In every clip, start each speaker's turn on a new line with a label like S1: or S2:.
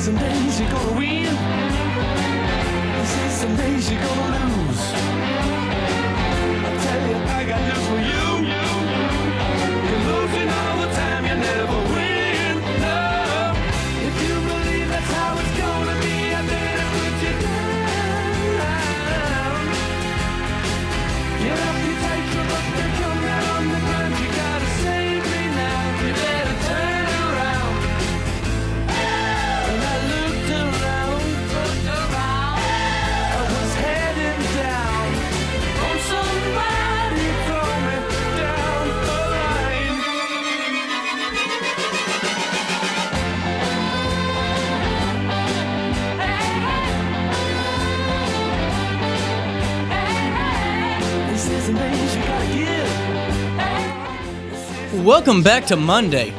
S1: some days you're gonna win. They say some days you're gonna lose. I tell you, I got news for you. You're losing all the time, you never win. No. If you believe that's how it's gonna be, I better put you down. Get up, you take your look, they come down on the ground. You gotta save me now. You better turn around. And I looked around. I was heading down on somebody throw me down the line. This is the things you gotta give.
S2: Welcome back to Monday.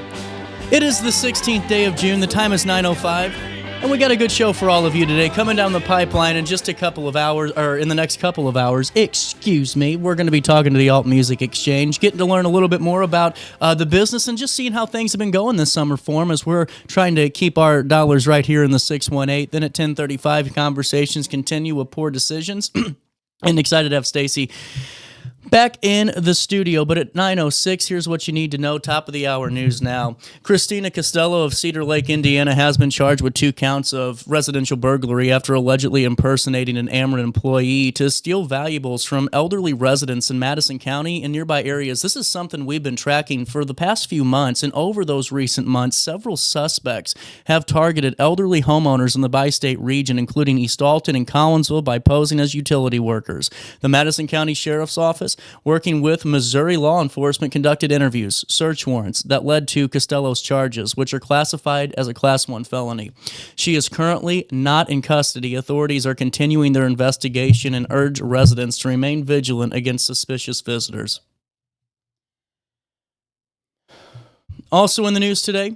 S2: It is the 16th day of June. The time is 9:05, and we got a good show for all of you today. Coming down the pipeline in just a couple of hours, or in the next couple of hours, we're going to be talking to the Alton Music Exchange, getting to learn a little bit more about the business and just seeing how things have been going this summer for them as we're trying to keep our dollars right here in the 618. Then at 10:35, conversations continue with poor decisions. And excited to have Stacy back in the studio, but at 9:06, here's what you need to know. Top of the hour news now. Christina Costello of Cedar Lake, Indiana, has been charged with 2 counts of residential burglary after allegedly impersonating an Ameren employee to steal valuables from elderly residents in Madison County and nearby areas. This is something we've been tracking for the past few months, and over those recent months, several suspects have targeted elderly homeowners in the bi-state region, including East Alton and Collinsville, by posing as utility workers. The Madison County Sheriff's Office, working with Missouri law enforcement, conducted interviews, search warrants that led to Costello's charges, which are classified as a Class 1 felony. She is currently not in custody. Authorities are continuing their investigation and urge residents to remain vigilant against suspicious visitors. Also in the news today,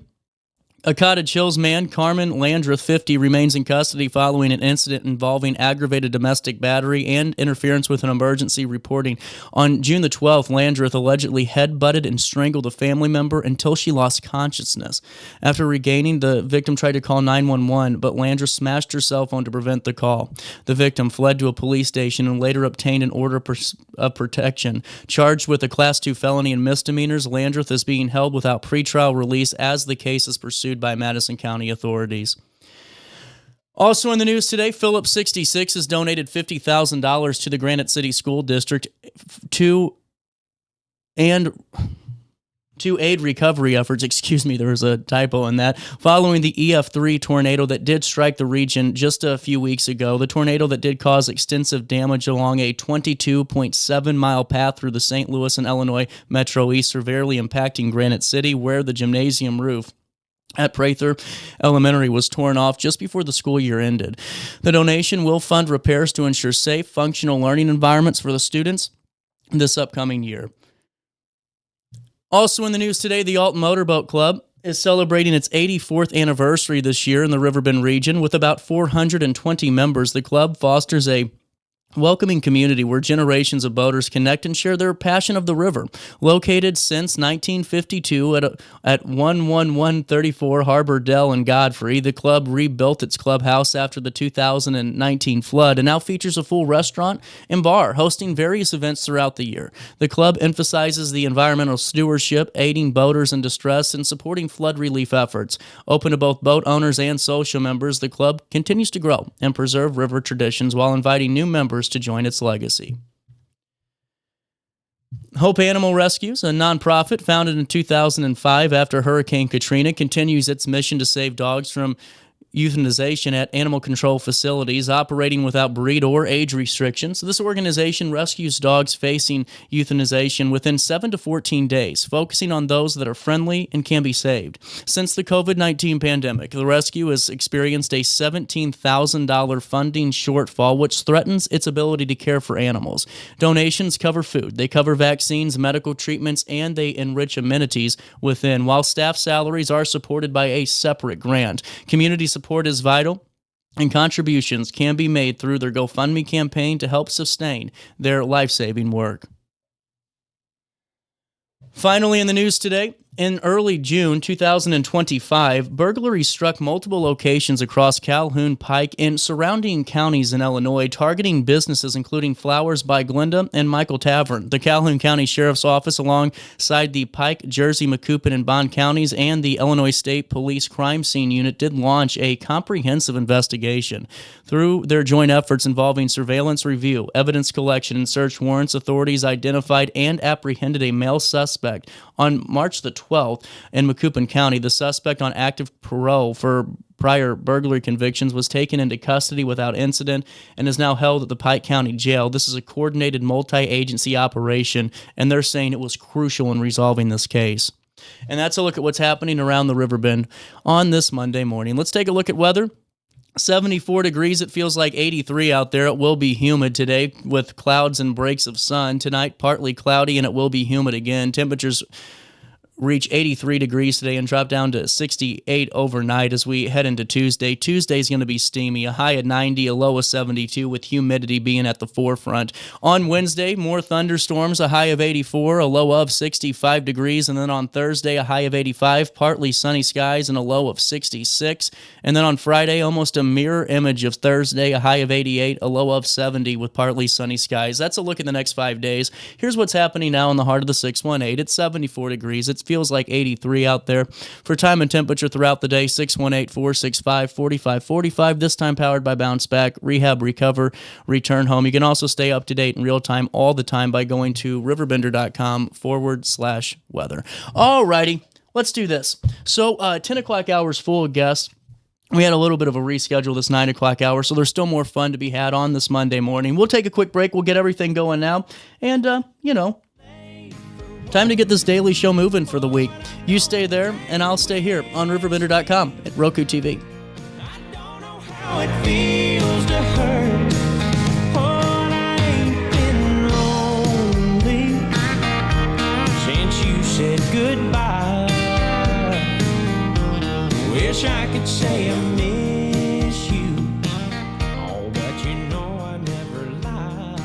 S2: a Cottage Hills man, Carmen Landreth, 50, remains in custody following an incident involving aggravated domestic battery and interference with an emergency reporting. On June the 12th, Landreth allegedly headbutted and strangled a family member until she lost consciousness. After regaining, the victim tried to call 911, but Landreth smashed her cell phone to prevent the call. The victim fled to a police station and later obtained an order of protection. Charged with a Class 2 felony and misdemeanors, Landreth is being held without pretrial release as the case is pursued by Madison County authorities. Also in the news today, Phillips 66 has donated $50,000 to the Granite City School District to aid recovery efforts. There was a typo in that. Following the EF3 tornado that did strike the region just a few weeks ago, the tornado that did cause extensive damage along a 22.7-mile path through the St. Louis and Illinois Metro East, severely impacting Granite City, where the gymnasium roof at Prather Elementary was torn off just before the school year ended. The donation will fund repairs to ensure safe, functional learning environments for the students this upcoming year. Also in the news today, the Alton Motorboat Club is celebrating its 84th anniversary this year in the Riverbend region. With about 420 members, the club fosters a welcoming community where generations of boaters connect and share their passion of the river. Located since 1952 at 11134 Harbor Dell in Godfrey, the club rebuilt its clubhouse after the 2019 flood and now features a full restaurant and bar, hosting various events throughout the year. The club emphasizes the environmental stewardship, aiding boaters in distress, and supporting flood relief efforts. Open to both boat owners and social members, the club continues to grow and preserve river traditions while inviting new members to join its legacy. Hope Animal Rescues, a nonprofit founded in 2005 after Hurricane Katrina, continues its mission to save dogs from euthanization at animal control facilities operating without breed or age restrictions. This organization rescues dogs facing euthanization within 7 to 14 days, focusing on those that are friendly and can be saved. Since the COVID-19 pandemic, the rescue has experienced a $17,000 funding shortfall, which threatens its ability to care for animals. Donations cover food, they cover vaccines, medical treatments, and they enrich amenities within, while staff salaries are supported by a separate grant. Community support is vital, and contributions can be made through their GoFundMe campaign to help sustain their life-saving work. Finally, in the news today, In early June 2025, burglaries struck multiple locations across Calhoun, Pike, and surrounding counties in Illinois, targeting businesses including Flowers by Glenda and Michael Tavern. The Calhoun County Sheriff's Office, alongside the Pike, Jersey, Macoupin, and Bond counties, and the Illinois State Police Crime Scene Unit did launch a comprehensive investigation. Through their joint efforts involving surveillance review, evidence collection, and search warrants, authorities identified and apprehended a male suspect on March the 12th in Macoupin County. The suspect, on active parole for prior burglary convictions, was taken into custody without incident and is now held at the Pike County Jail. This is a coordinated multi-agency operation, and they're saying it was crucial in resolving this case. And that's a look at what's happening around the Riverbend on this Monday morning. Let's take a look at weather. 74 degrees. It feels like 83 out there. It will be humid today with clouds and breaks of sun. Tonight, partly cloudy, and it will be humid again. Temperatures reach 83 degrees today and drop down to 68 overnight as we head into Tuesday. Tuesday's going to be steamy, a high of 90, a low of 72, with humidity being at the forefront. On Wednesday, more thunderstorms, a high of 84, a low of 65 degrees, and then on Thursday, a high of 85, partly sunny skies, and a low of 66. And then on Friday, almost a mirror image of Thursday, a high of 88, a low of 70 with partly sunny skies. That's a look at the next 5 days. Here's what's happening now in the heart of the 618. It's 74 degrees. It feels like 83 out there. For time and temperature throughout the day, 618-465-4545. This time powered by Bounce Back, Rehab, Recover, Return Home. You can also stay up to date in real time all the time by going to RiverBender.com/weather. All righty, let's do this. So 10 o'clock hours full of guests. We had a little bit of a reschedule this 9 o'clock hour, so there's still more fun to be had on this Monday morning. We'll take a quick break. We'll get everything going now. And, time to get this daily show moving for the week. You stay there, and I'll stay here on RiverBender.com at Roku TV.
S1: I don't know how it feels to hurt. Oh, I ain't been lonely since you said goodbye. Wish I could say I miss you. Oh, but you know I never lie.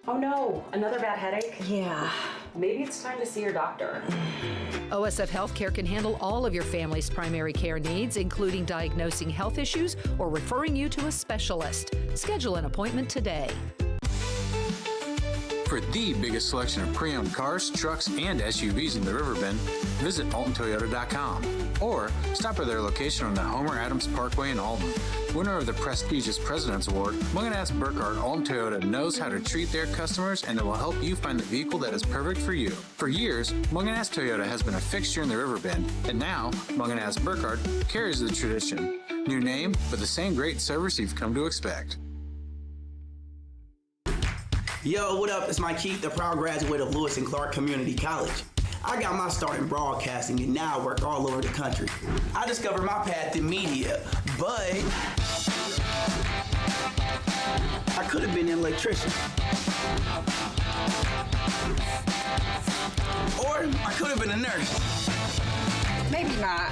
S3: Oh no, another bad headache?
S4: Yeah.
S3: Maybe it's time to see your doctor.
S4: OSF Healthcare can handle all of your family's primary care needs, including diagnosing health issues or referring you to a specialist. Schedule an appointment today.
S5: For the biggest selection of pre-owned cars, trucks, and SUVs in the Riverbend, visit AltonToyota.com or stop at their location on the Homer Adams Parkway in Alton. Winner of the prestigious President's Award, Munganast Burkhardt Alton Toyota knows how to treat their customers, and they will help you find the vehicle that is perfect for you. For years, Munganast Toyota has been a fixture in the Riverbend, and now Munganast Burkhardt carries the tradition. New name, but the same great service you've come to expect.
S6: Yo, what up? It's Mike Keith, the proud graduate of Lewis and Clark Community College. I got my start in broadcasting and now I work all over the country. I discovered my path in media, but I could have been an electrician. Or I could have been a nurse.
S7: Maybe not.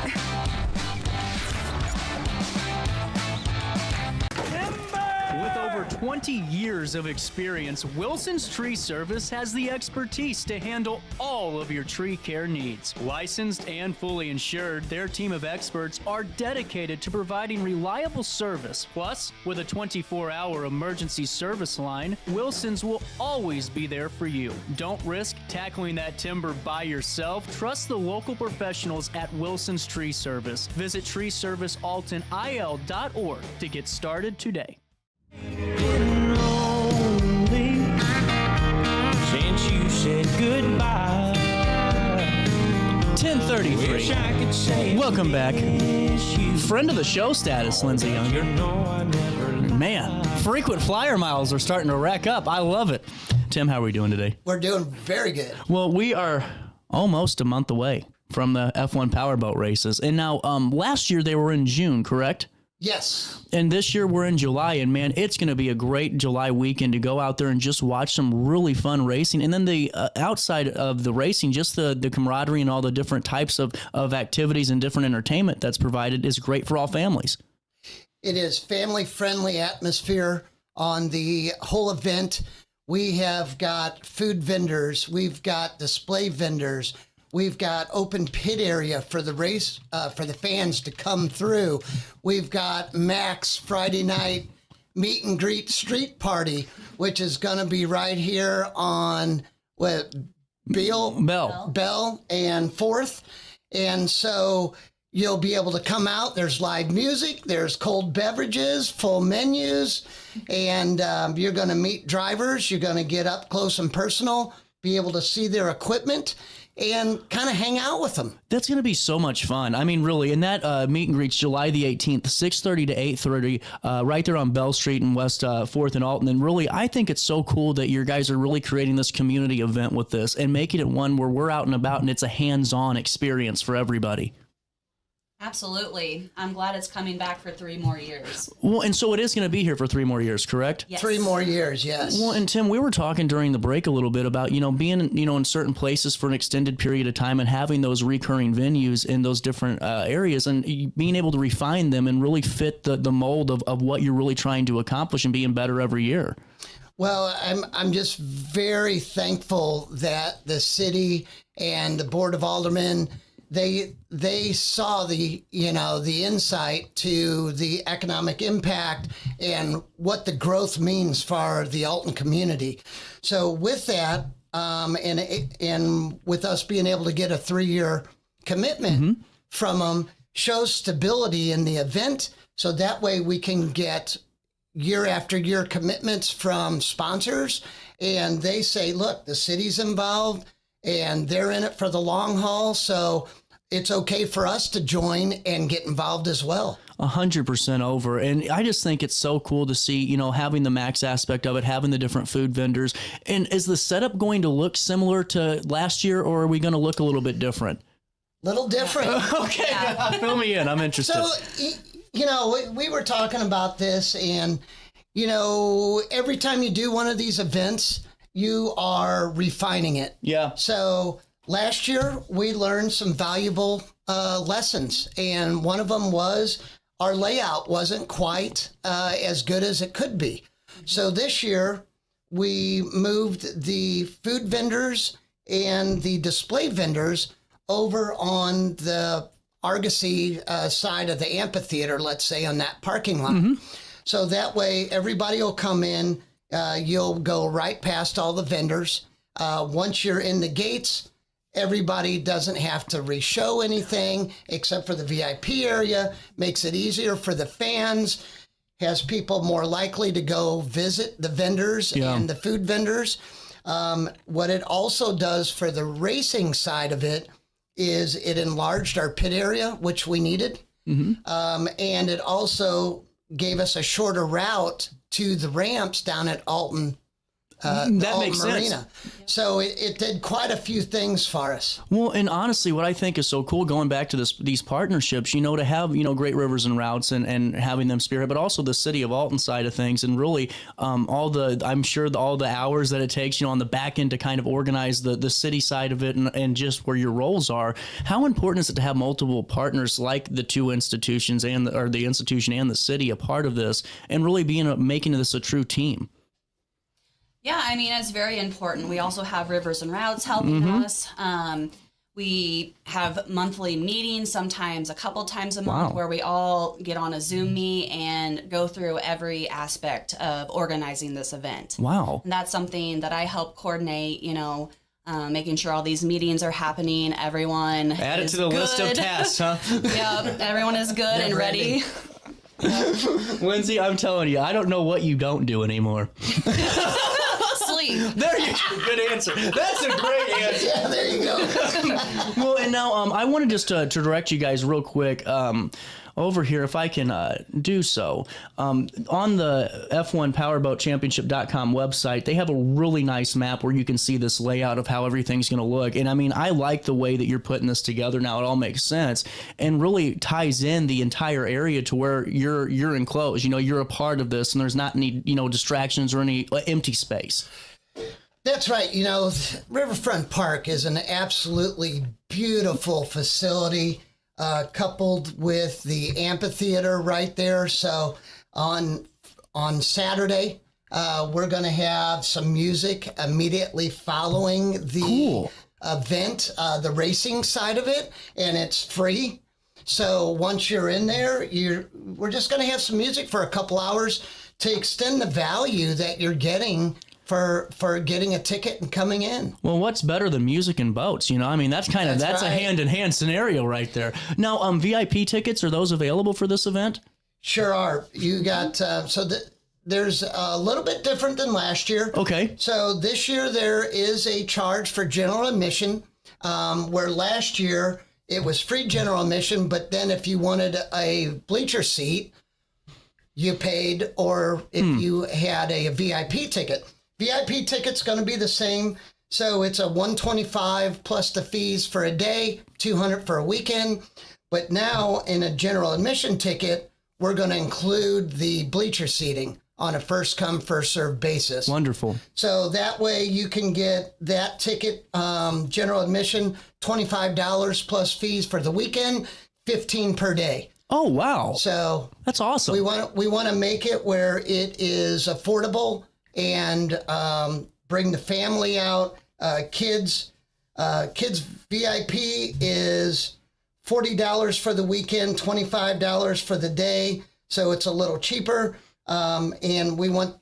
S2: With over 20 years of experience, Wilson's Tree Service has the expertise to handle all of your tree care needs. Licensed and fully insured, their team of experts are dedicated to providing reliable service. Plus, with a 24-hour emergency service line, Wilson's will always be there for you. Don't risk tackling that timber by yourself. Trust the local professionals at Wilson's Tree Service. Visit treeservicealtonil.org to get started today.
S1: Been lonely since you said goodbye.
S2: 10:33.
S1: Wish I could say I
S2: Welcome back.
S1: miss you.
S2: Friend of the show status, Lindsay Younger.
S1: No, I never
S2: Man, frequent flyer miles are starting to rack up. I love it. Tim, how are we doing today?
S8: We're doing very good.
S2: Well, we are almost a month away from the F1 Powerboat races. And now, last year they were in June, correct?
S8: Yes.
S2: And this year we're in July, and man, it's going to be a great July weekend to go out there and just watch some really fun racing. And then the outside of the racing, just the camaraderie and all the different types of activities and different entertainment that's provided is great for all families.
S8: It is family-friendly atmosphere on the whole event. We have got food vendors. We've got display vendors. We've got open pit area for the race, for the fans to come through. We've got Max Friday night meet and greet street party, which is going to be right here on Bell and 4th. And so you'll be able to come out. There's live music. There's cold beverages, full menus. And you're going to meet drivers. You're going to get up close and personal, be able to see their equipment, and kind of hang out with them.
S2: That's going to be so much fun. I mean, really, and that meet and greet's July the 18th, 6:30 to 8:30, right there on Bell Street and West 4th and Alton. And really, I think it's so cool that you guys are really creating this community event with this and making it one where we're out and about and it's a hands-on experience for everybody.
S9: Absolutely. I'm glad it's coming back for 3 more years.
S2: Well, and so it is going to be here for 3 more years, correct?
S9: Yes.
S8: 3 more years, yes.
S2: Well, and Tim, we were talking during the break a little bit about, being, in certain places for an extended period of time and having those recurring venues in those different areas and being able to refine them and really fit the mold of what you're really trying to accomplish and being better every year.
S8: Well, I'm just very thankful that the city and the Board of Aldermen, they saw the insight to the economic impact and what the growth means for the Alton community. So with that, and with us being able to get a 3-year commitment from them, shows stability in the event. So that way we can get year after year commitments from sponsors, and they say, look, the city's involved and they're in it for the long haul. So it's okay for us to join and get involved as well.
S2: 100% over. And I just think it's so cool to see, having the Max aspect of it, having the different food vendors. And is the setup going to look similar to last year, or are we going to look a little bit different?
S8: Little different.
S2: Okay. Fill me in. I'm interested.
S8: So, we were talking about this, and, every time you do one of these events, you are refining it.
S2: Yeah.
S8: So last year, we learned some valuable lessons, and one of them was our layout wasn't quite as good as it could be. So this year, we moved the food vendors and the display vendors over on the Argosy side of the amphitheater, let's say, on that parking lot. So that way, everybody will come in. You'll go right past all the vendors. Once you're in the gates, everybody doesn't have to re-show anything except for the VIP area. Makes it easier for the fans. Has people more likely to go visit the vendors and the food vendors. What it also does for the racing side of it is it enlarged our pit area, which we needed. And it also gave us a shorter route to the ramps down at Alton. That makes Marina. Sense. So it did quite a few things for us.
S2: Well, and honestly, what I think is so cool, going back to these partnerships, to have, Great Rivers and Routes and having them spearhead, but also the city of Alton side of things, and really all the hours that it takes, on the back end to kind of organize the city side of it and just where your roles are. How important is it to have multiple partners like the two institutions or the institution and the city a part of this, and really making this a true team?
S9: Yeah, I mean, it's very important. We also have Rivers and Routes helping us. We have monthly meetings, sometimes a couple times a month, where we all get on a Zoom meet and go through every aspect of organizing this event.
S2: Wow.
S9: And that's something that I help coordinate, making sure all these meetings are happening. Everyone
S2: Add it to the
S9: good.
S2: list of tasks, huh?
S9: Yeah, everyone is good and ready.
S2: Lindsay, I'm telling you, I don't know what you don't do anymore.
S9: Sleep.
S2: There you go. Good answer. That's a great answer.
S8: Yeah, there you go.
S2: Well, and now I wanted just to direct you guys real quick over here, if I can do so. On the F1PowerboatChampionship.com website, they have a really nice map where you can see this layout of how everything's going to look. And I mean, I like the way that you're putting this together now. It all makes sense and really ties in the entire area to where you're enclosed. You're a part of this, and there's not any, distractions or any empty space.
S8: That's right. Riverfront Park is an absolutely beautiful facility. Coupled with the amphitheater right there. So on Saturday, We're going to have some music immediately following the event, the racing side of it, and it's free. So once you're in there, we're just going to have some music for a couple hours to extend the value that you're getting for getting a ticket and coming in.
S2: Well, what's better than music and boats? You know, I mean, that's right. A hand-in-hand scenario right there. Now, VIP tickets, are those available for this event?
S8: Sure are. You got, there's a little bit different than last year.
S2: Okay.
S8: So this year there is a charge for general admission, where last year it was free general admission, but then if you wanted a bleacher seat, you paid, or if you had a VIP ticket. VIP ticket's going to be the same. So it's a $125 plus the fees for a day, $200 for a weekend. But now in a general admission ticket, we're going to include the bleacher seating on a first come, first served basis.
S2: Wonderful.
S8: So that way you can get that ticket, general admission, $25 plus fees for the weekend, $15 per day.
S2: Oh, wow.
S8: So
S2: that's awesome.
S8: We want to make it where it is affordable and bring the family out. Kids VIP is $40 for the weekend, $25 for the day. So it's a little cheaper. And we want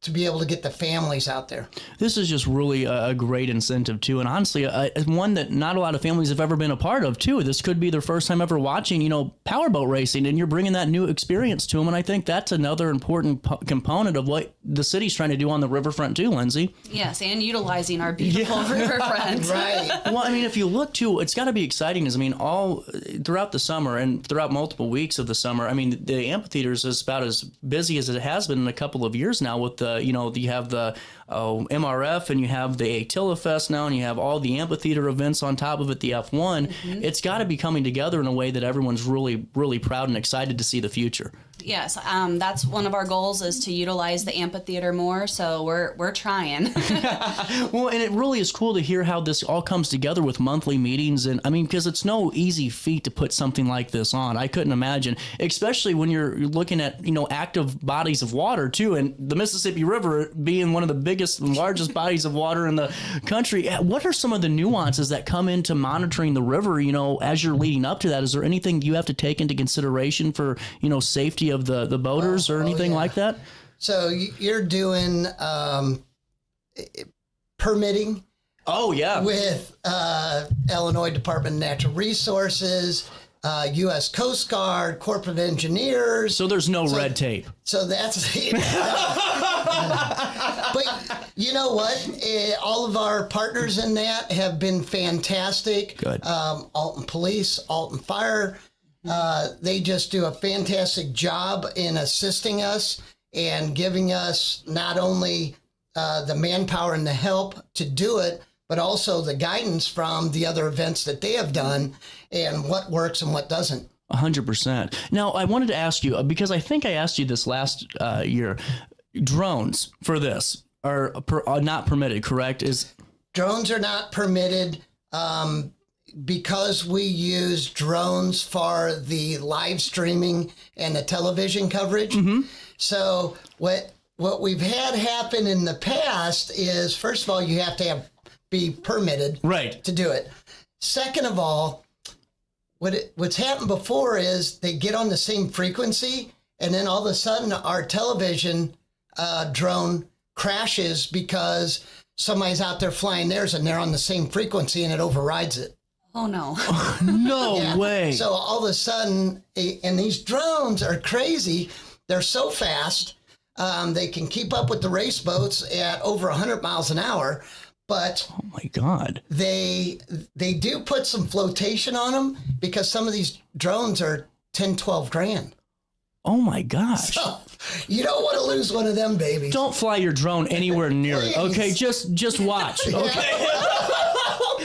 S8: to be able to get the families out there.
S2: This is just really a great incentive, too. And honestly, one that not a lot of families have ever been a part of, too. This could be their first time ever watching, powerboat racing, and you're bringing that new experience to them. And I think that's another important component of what the city's trying to do on the riverfront, too, Lindsay.
S9: Yes, and utilizing our beautiful riverfront.
S8: Right.
S2: Well, I mean, if you look, too, it's got to be exciting. All throughout the summer and throughout multiple weeks of the summer, I mean, the amphitheater is about as busy as it has been in a couple of years now with the, you have the MRF and you have the Attila Fest now and you have all the amphitheater events on top of it, the F1. Mm-hmm. It's got to be coming together in a way that everyone's really, really proud and excited to see the future.
S9: Yes, that's one of our goals is to utilize the amphitheater more, so we're trying.
S2: Well, and it really is cool to hear how this all comes together with monthly meetings, and I mean, because it's no easy feat to put something like this on. I couldn't imagine, especially when you're looking at, active bodies of water too, and the Mississippi River being one of the biggest and largest bodies of water in the country. What are some of the nuances that come into monitoring the river, as you're leading up to that? Is there anything you have to take into consideration for, safety of the boaters or anything like that?
S8: So you're doing permitting.
S2: Oh, yeah.
S8: With Illinois Department of Natural Resources, U.S. Coast Guard, corporate engineers.
S2: So there's no red tape.
S8: So that's... But you know what? All of our partners in that have been fantastic.
S2: Good.
S8: Alton Police, Alton Fire. They just do a fantastic job in assisting us and giving us not only the manpower and the help to do it, but also the guidance from the other events that they have done and what works and what doesn't.
S2: 100%. Now, I wanted to ask you, because I think I asked you this last year, drones for this are not permitted, correct?
S8: Drones are not permitted because we use drones for the live streaming and the television coverage. Mm-hmm. So what we've had happen in the past is, first of all, you have to be permitted to do it. Second of all, what's happened before is they get on the same frequency, and then all of a sudden our television drone crashes because somebody's out there flying theirs and they're on the same frequency and it overrides it.
S9: Oh, no.
S2: No way.
S8: So all of a sudden, and these drones are crazy. They're so fast. They can keep up with the race boats at over 100 miles an hour. But
S2: oh my God,
S8: they do put some flotation on them because some of these drones are 10, 12 grand.
S2: Oh my gosh.
S8: So you don't want to lose one of them babies.
S2: Don't fly your drone anywhere near it. Okay, just watch. Okay.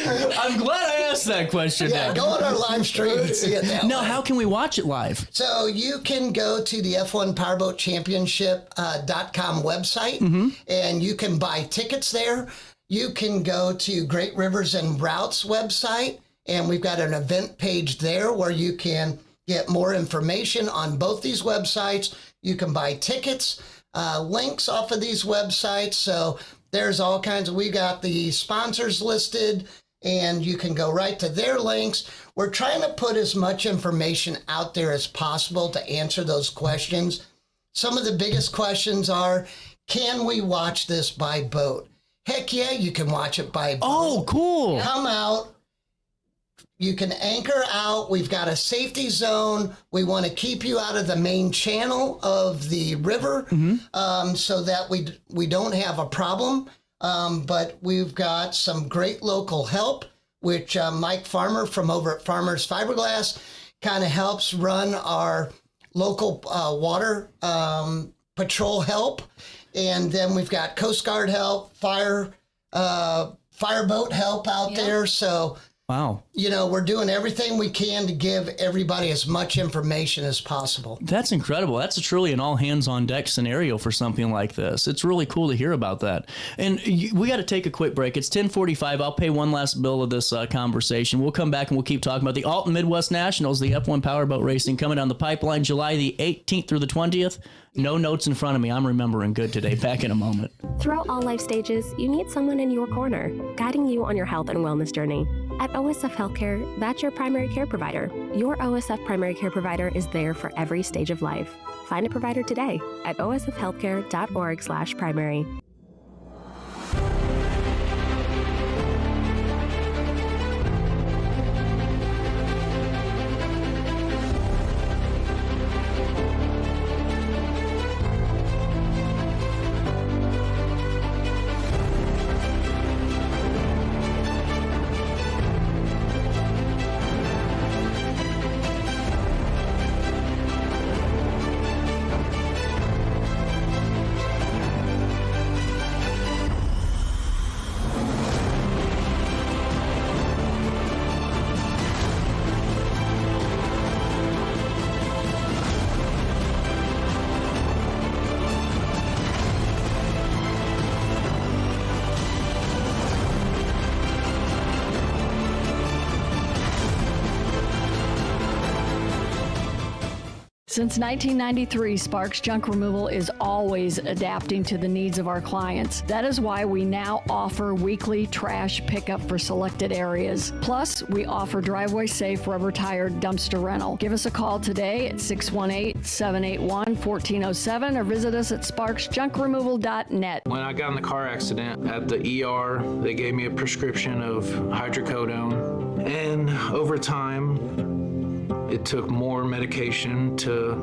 S2: I'm glad I asked that question.
S8: Yeah, go on our live stream and see it that
S2: Now,
S8: way.
S2: how can we watch it live?
S8: So you can go to the F1 Powerboat Championship.com website, and you can buy tickets there. You can go to Great Rivers and Routes website, and we've got an event page there where you can get more information on both these websites. You can buy tickets. links off of these websites. So there's all kinds of, we got the sponsors listed, and you can go right to their links. We're trying to put as much information out there as possible to answer those questions. Some of the biggest questions are, can we watch this by boat? Heck yeah, you can watch it by boat.
S2: Oh, cool.
S8: Come out. You can anchor out. We've got a safety zone. We want to keep you out of the main channel of the river so that we don't have a problem. But we've got some great local help, which Mike Farmer from over at Farmer's Fiberglass kind of helps run our local water patrol help. And then we've got Coast Guard help, fireboat help out there. So,
S2: wow.
S8: You know, we're doing everything we can to give everybody as much information as possible.
S2: That's incredible. That's truly an all hands on deck scenario for something like this. It's really cool to hear about that. And we got to take a quick break. It's 10:45. I'll pay one last bill of this conversation. We'll come back and we'll keep talking about the Alton Midwest Nationals, the F1 powerboat racing coming down the pipeline July the 18th through the 20th. No notes in front of me. I'm remembering good today. Back in a moment.
S10: Throughout all life stages, you need someone in your corner, guiding you on your health and wellness journey. At OSF Healthcare, that's your primary care provider. Your OSF primary care provider is there for every stage of life. Find a provider today at osfhealthcare.org/primary.
S11: Since 1993, Sparks Junk Removal is always adapting to the needs of our clients. That is why we now offer weekly trash pickup for selected areas. Plus, we offer driveway-safe rubber-tired dumpster rental. Give us a call today at 618-781-1407 or visit us at sparksjunkremoval.net.
S12: When I got in the car accident at the ER, they gave me a prescription of hydrocodone, and over time, it took more medication to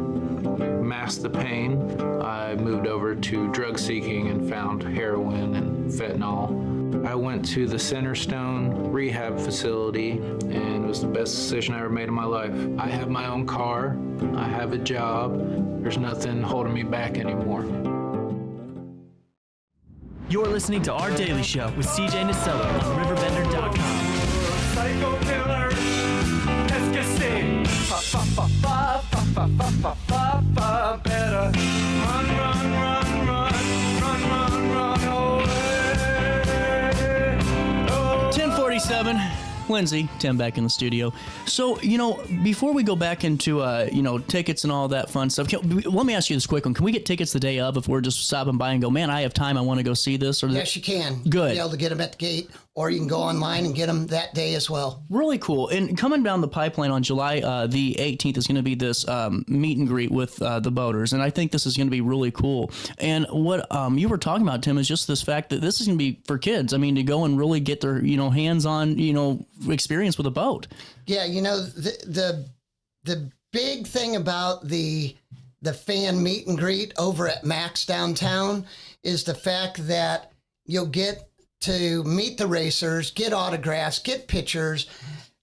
S12: mask the pain. I moved over to drug seeking and found heroin and fentanyl. I went to the Centerstone rehab facility, and it was the best decision I ever made in my life. I have my own car. I have a job. There's nothing holding me back anymore.
S13: You're listening to Our Daily Show with CJ Nasello on RiverBender.com.
S1: Psycho killers, escape. Better run away.
S2: 10:47. Lindsay, Tim back in the studio. So, before we go back into, tickets and all that fun stuff, let me ask you this quick one. Can we get tickets the day of if we're just stopping by and go, man, I have time, I want to go see this? Or
S8: yes, you can.
S2: Good.
S8: You'll be able to get them at the gate, or you can go online and get them that day as well.
S2: Really cool. And coming down the pipeline on July the 18th is going to be this meet and greet with the boaters. And I think this is going to be really cool. And what you were talking about, Tim, is just this fact that this is going to be for kids. I mean, to go and really get their, hands-on, experience with a boat.
S8: Yeah, the big thing about the fan meet and greet over at Max downtown is the fact that you'll get to meet the racers, get autographs, get pictures.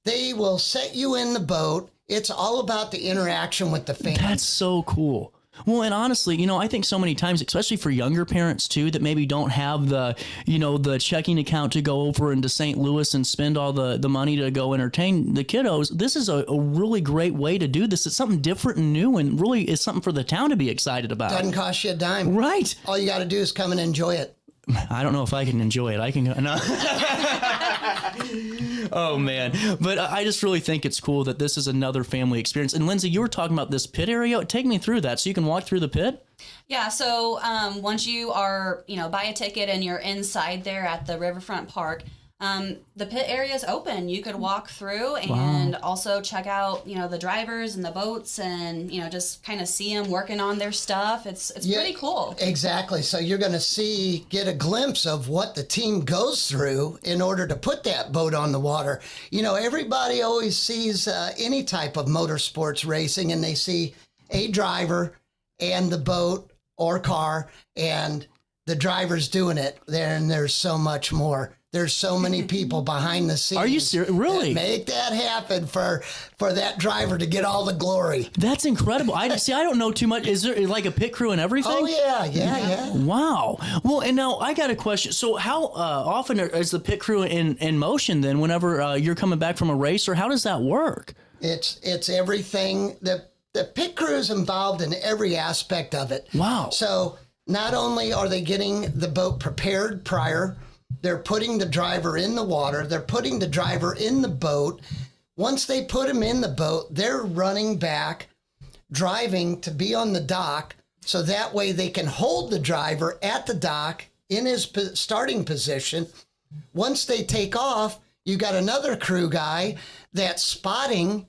S8: They will set you in the boat. It's all about the interaction with the fans.
S2: That's so cool. Well, and honestly, I think so many times, especially for younger parents too, that maybe don't have the, the checking account to go over into St. Louis and spend all the money to go entertain the kiddos. This is a really great way to do this. It's something different and new, and really is something for the town to be excited about.
S8: Doesn't cost you a dime.
S2: Right.
S8: All you got to do is come and enjoy it.
S2: I don't know if I can enjoy it. I can go. No. Oh, man. But I just really think it's cool that this is another family experience. And Lindsay, you were talking about this pit area. Take me through that so you can walk through the pit.
S9: Yeah, so once you are, buy a ticket and you're inside there at the Riverfront Park, the pit area is open. You could walk through and also check out, the drivers and the boats and, just kind of see them working on their stuff. It's pretty cool.
S8: Exactly. So you're going to get a glimpse of what the team goes through in order to put that boat on the water. Everybody always sees any type of motorsports racing, and they see a driver and the boat or car and the driver's doing it. And there's so much more. There's so many people behind the scenes.
S2: Are you serious? Really?
S8: That make that happen for that driver to get all the glory.
S2: That's incredible. I don't know too much. Is there like a pit crew and everything?
S8: Oh, yeah.
S2: Wow. Well, and now I got a question. So how often is the pit crew in motion then whenever you're coming back from a race, or how does that work?
S8: It's everything. The pit crew is involved in every aspect of it.
S2: Wow.
S8: So not only are they getting the boat prepared prior, they're putting the driver in the water. They're putting the driver in the boat. Once they put him in the boat, they're running back, driving to be on the dock, so that way they can hold the driver at the dock in his starting position. Once they take off, you got another crew guy that's spotting,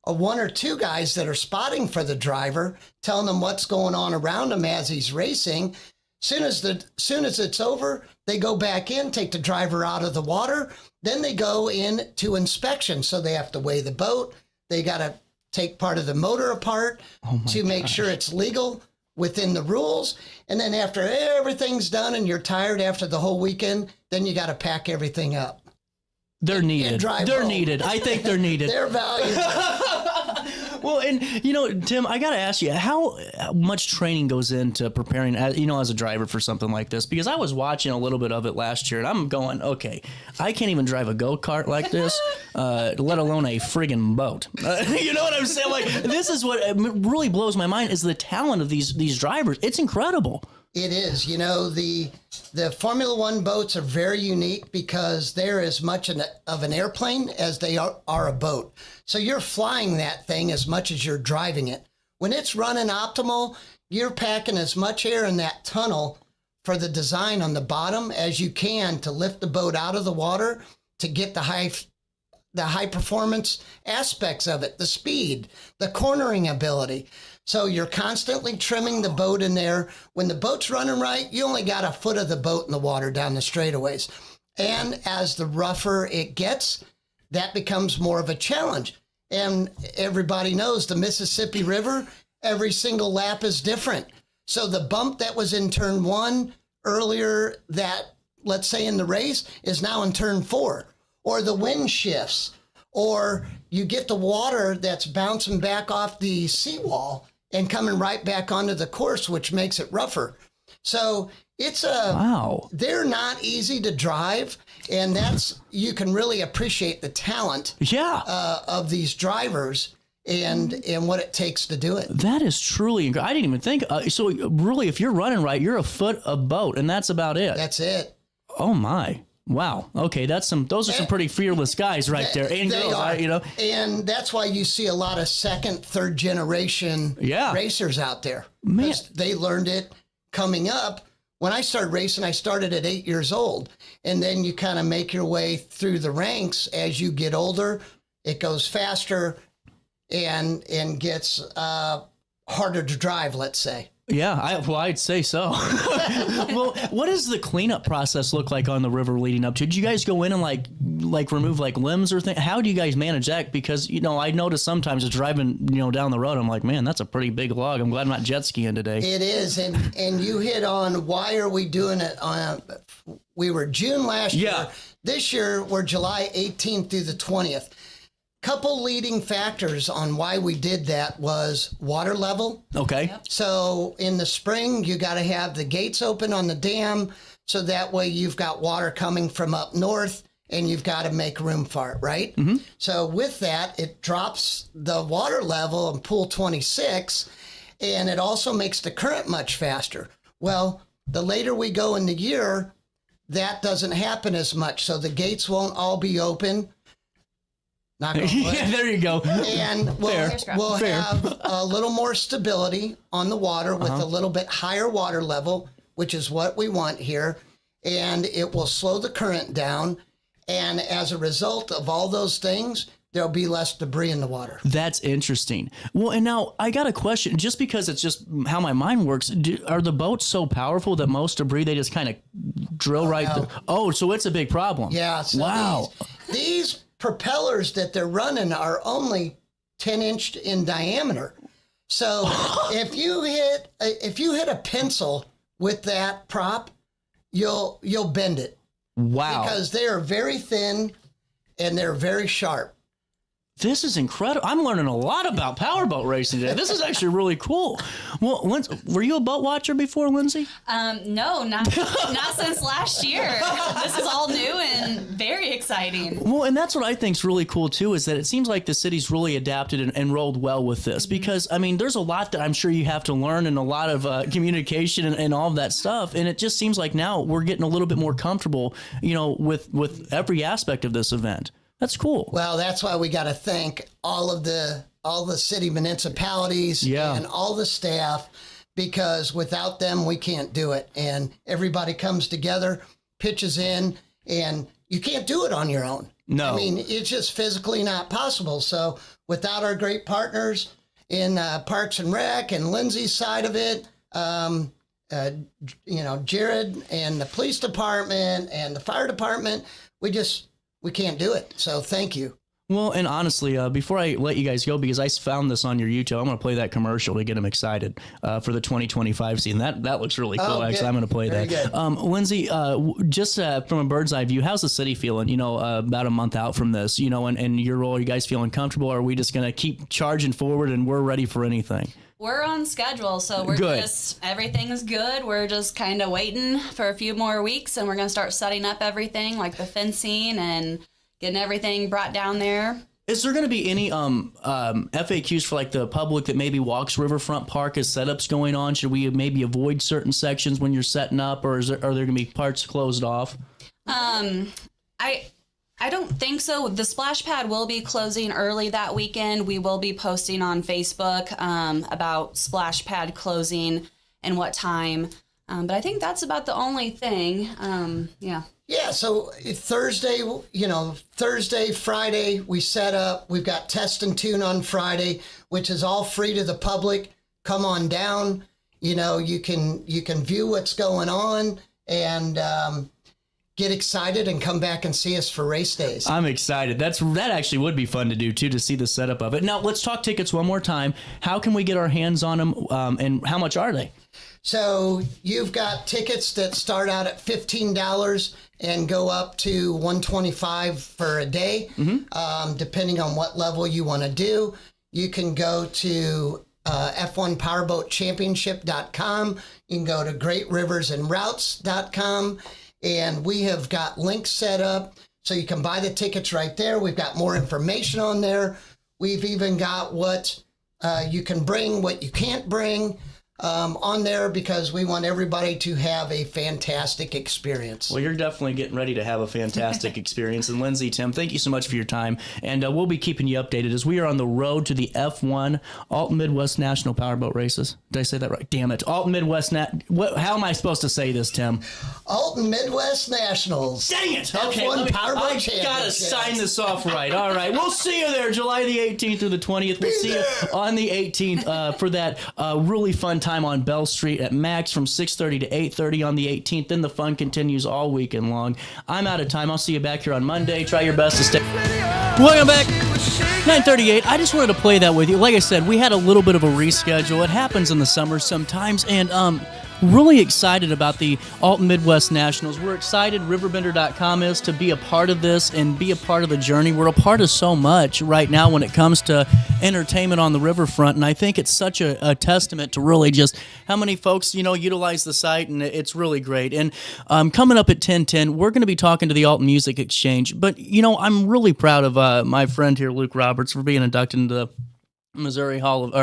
S8: one or two guys that are spotting for the driver, telling them what's going on around him as he's racing. Soon as it's over, they go back in, take the driver out of the water. Then they go in to inspection. So they have to weigh the boat. They got to take part of the motor apart to make sure it's legal within the rules. And then after everything's done and you're tired after the whole weekend, then you got to pack everything up.
S2: They're needed. They're needed. I think they're needed.
S8: They're valuable.
S2: Well, and Tim, I got to ask you, how much training goes into preparing, as a driver for something like this? Because I was watching a little bit of it last year, and I'm going, okay, I can't even drive a go-kart like this, let alone a friggin' boat. You know what I'm saying? Like, this is what really blows my mind is the talent of these drivers. It's incredible.
S8: It is. The Formula One boats are very unique because they're as much of an airplane as they are a boat. So you're flying that thing as much as you're driving it. When it's running optimal, you're packing as much air in that tunnel for the design on the bottom as you can to lift the boat out of the water to get the high performance aspects of it, the speed, the cornering ability. So you're constantly trimming the boat in there. When the boat's running right, you only got a foot of the boat in the water down the straightaways. And as the rougher it gets, that becomes more of a challenge. And everybody knows the Mississippi River, every single lap is different. So the bump that was in turn 1 earlier that, let's say in the race, is now in turn 4. Or the wind shifts. Or you get the water that's bouncing back off the seawall and coming right back onto the course, which makes it rougher. So it's they're not easy to drive, and you can really appreciate the talent of these drivers and what it takes to do it.
S2: That is truly incredible. I didn't even think. So really, if you're running right, you're a foot a boat, and that's about it.
S8: That's it.
S2: Oh my. Wow. Okay, those are some pretty fearless guys right there. And
S8: they
S2: girls,
S8: are. And that's why you see a lot of second, third generation racers out there.
S2: Man.
S8: They learned it coming up. When I started racing, I started at 8 years old. And then you kind of make your way through the ranks as you get older. It goes faster and gets harder to drive, let's say.
S2: Yeah, I'd say so. Well, what does the cleanup process look like on the river leading up to? Did you guys go in and like remove like limbs or things? How do you guys manage that? Because I notice sometimes it's driving down the road. I'm like, man, that's a pretty big log. I'm glad I'm not jet skiing today.
S8: It is, and you hit on why are we doing it? We were June last year. This year we're July 18th through the 20th. Couple leading factors on why we did that was water level.
S2: Okay.
S8: So in the spring, you got to have the gates open on the dam, so that way you've got water coming from up north, and you've got to make room for it, right?
S2: Mm-hmm.
S8: So with that, it drops the water level in pool 26, and it also makes the current much faster. Well, the later we go in the year, that doesn't happen as much. So the gates won't all be open. Knock on wood.
S2: Yeah, there you go.
S8: And we'll
S2: Fair.
S8: have a little more stability on the water with a little bit higher water level, which is what we want here. And it will slow the current down. And as a result of all those things, there'll be less debris in the water.
S2: That's interesting. Well, and now I got a question. Just because it's just how my mind works, are the boats so powerful that most debris, they just kind of drill right through? Oh, so it's a big problem.
S8: Yeah. So
S2: wow.
S8: These propellers that they're running are only 10-inch in diameter. So if you hit a pencil with that prop, you'll bend it.
S2: Wow.
S8: Because they are very thin and they're very sharp.
S2: This is incredible. I'm learning a lot about powerboat racing today. This is actually really cool. Well, were you a boat watcher before, Lindsay?
S9: No, not since last year. This is all new and very exciting.
S2: Well, and that's what I think is really cool, too, is that it seems like the city's really adapted and rolled well with this. Because, I mean, there's a lot that I'm sure you have to learn and a lot of communication and all of that stuff. And it just seems like now we're getting a little bit more comfortable, with every aspect of this event. That's cool.
S8: Well, that's why we got to thank all the city municipalities and all the staff, because without them, we can't do it. And everybody comes together, pitches in, and you can't do it on your own.
S2: No.
S8: I mean, it's just physically not possible. So without our great partners in Parks and Rec and Lindsay's side of it, Jared and the police department and the fire department, we can't do it. So thank you.
S2: Well, and honestly, before I let you guys go, because I found this on your YouTube, I'm going to play that commercial to get them excited for the 2025 season. That looks really cool, actually. I'm going to play that. Lindsay, just from a bird's eye view, how's the city feeling, about a month out from this, and your role? Are you guys feeling comfortable? Or are we just going to keep charging forward and we're ready for anything?
S9: We're on schedule, so everything is good. We're just kind of waiting for a few more weeks, and we're going to start setting up everything, like the fencing and getting everything brought down there.
S2: Is there going to be any FAQs for like the public that maybe walks Riverfront Park as setups going on? Should we maybe avoid certain sections when you're setting up, or are there going to be parts closed off?
S9: I don't think so. The splash pad will be closing early that weekend. We will be posting on Facebook about splash pad closing and what time. But I think that's about the only thing. Yeah.
S8: Yeah. So Thursday, Friday, we set up. We've got Test and Tune on Friday, which is all free to the public. Come on down. You can view what's going on and get excited and come back and see us for race days.
S2: I'm excited. That actually would be fun to do, too, to see the setup of it. Now, let's talk tickets one more time. How can we get our hands on them, and how much are they?
S8: So you've got tickets that start out at $15 and go up to $125 for a day, depending on what level you want to do. You can go to F1PowerboatChampionship.com. You can go to GreatRiversAndRoutes.com. And we have got links set up so you can buy the tickets right there. We've got more information on there. We've even got what you can bring, what you can't bring on there, because we want everybody to have a fantastic experience.
S2: Well, you're definitely getting ready to have a fantastic experience. And Lindsay, Tim, thank you so much for your time. And we'll be keeping you updated as we are on the road to the F1 Alton Midwest National Powerboat Races. Did I say that right? Damn it. Alton Midwest how am I supposed to say this, Tim?
S8: Alton Midwest Nationals.
S2: Dang it. Okay.
S8: F1 Powerboat Championship.
S2: I got to sign this off right. All right. We'll see you there July the 18th through the 20th. We'll see you on the 18th for that really fun time on Bell Street at Max from 6:30 to 8:30 on the 18th. Then the fun continues all weekend long. I'm out of time. I'll see you back here on Monday. Try your best to stay. Welcome back. 9:38. I just wanted to play that with you. Like I said, we had a little bit of a reschedule. It happens in the summer sometimes, and really excited about the Alton Midwest Nationals. We're excited, RiverBender.com is, to be a part of this and be a part of the journey. We're a part of so much right now when it comes to entertainment on the riverfront, and I think it's such a testament to really just how many folks, utilize the site, and it's really great. And coming up at 10:10, we're going to be talking to the Alton Music Exchange, but, I'm really proud of my friend here, Luke Roberts, for being inducted into Missouri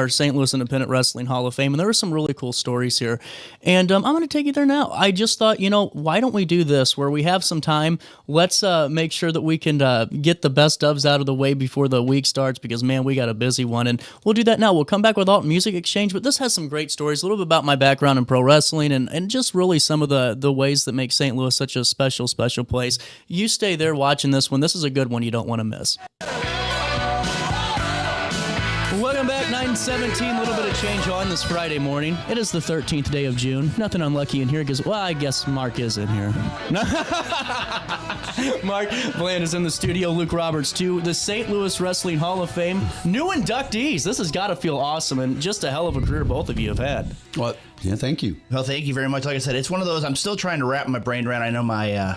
S2: St. Louis Independent Wrestling Hall of Fame, and there were some really cool stories here. And I'm going to take you there now. I just thought, why don't we do this where we have some time? Let's make sure that we can get the best ofs out of the way before the week starts, because, man, we got a busy one. And we'll do that now. We'll come back with Alton Music Exchange, but this has some great stories, a little bit about my background in pro wrestling and just really some of the ways that make St. Louis such a special, special place. You stay there watching this one. This is a good one you don't want to miss. Welcome back, 9:17, a little bit of change on this Friday morning. It is the 13th day of June. Nothing unlucky in here because, well, I guess Mark is in here. Mark Bland is in the studio, Luke Roberts too. The St. Louis Wrestling Hall of Fame, new inductees. This has got to feel awesome, and just a hell of a career both of you have had.
S14: Well, yeah, thank you.
S15: Well, thank you very much. Like I said, it's one of those I'm still trying to wrap my brain around. I know my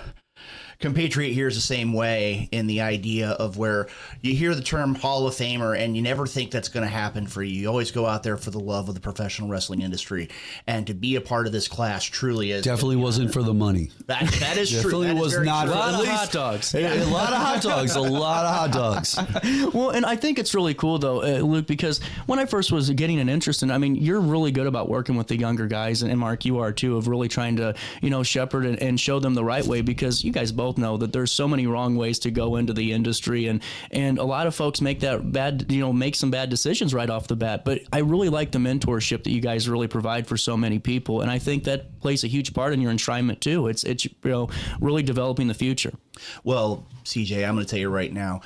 S15: compatriot here is the same way in the idea of where you hear the term Hall of Famer and you never think that's going to happen for you. You always go out there for the love of the professional wrestling industry, and to be a part of this class truly is
S14: definitely wasn't for the money.
S15: That is true.
S14: Definitely was not.
S2: A lot
S14: of
S2: hot dogs.
S14: Yeah. A lot of hot dogs. A lot of hot dogs.
S2: Well, and I think it's really cool though, Luke, because when I first was getting an interest in, you're really good about working with the younger guys, and Mark, you are too, of really trying to, shepherd and show them the right way, because you guys both know that there's so many wrong ways to go into the industry, and a lot of folks make some bad decisions right off the bat. But I really like the mentorship that you guys really provide for so many people, and I think that plays a huge part in your enshrinement too. It's really developing the future.
S15: Well, CJ, I'm going to tell you right now,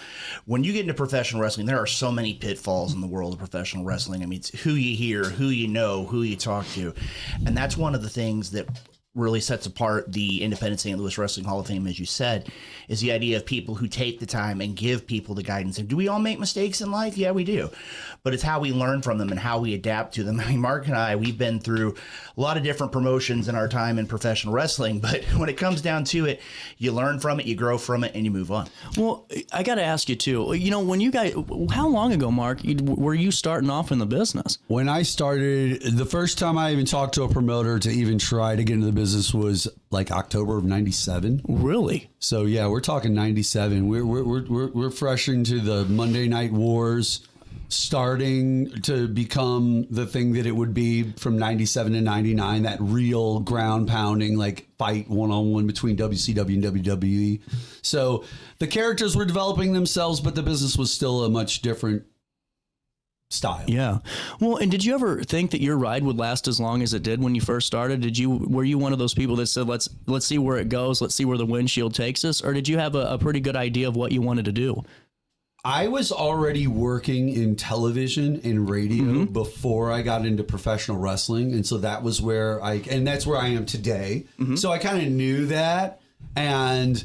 S15: when you get into professional wrestling, there are so many pitfalls in the world of professional wrestling. It's who you hear, who you know, who you talk to, and that's one of the things that really sets apart the Independent St. Louis Wrestling Hall of Fame, as you said, is the idea of people who take the time and give people the guidance. And do we all make mistakes in life? Yeah, we do. But it's how we learn from them and how we adapt to them. Mark and I, we've been through a lot of different promotions in our time in professional wrestling, but when it comes down to it, you learn from it, you grow from it, and you move on.
S2: Well, I got to ask you too, when you guys, how long ago, Mark, were you starting off in the business?
S14: When I started, the first time I even talked to a promoter to even try to get into the business was like October of '97.
S2: Really?
S14: So yeah, we're talking '97. We're fresh into the Monday Night Wars, starting to become the thing that it would be from '97 to '99. That real ground pounding like fight one-on-one between WCW and WWE. So the characters were developing themselves, but the business was still a much different style.
S2: Yeah. Well, and did you ever think that your ride would last as long as it did when you first started? Were you one of those people that said, let's see where it goes, let's see where the windshield takes us, or did you have a pretty good idea of what you wanted to do?
S14: I was already working in television and radio before I got into professional wrestling, and so that was where that's where I am today. So I kind of knew that, and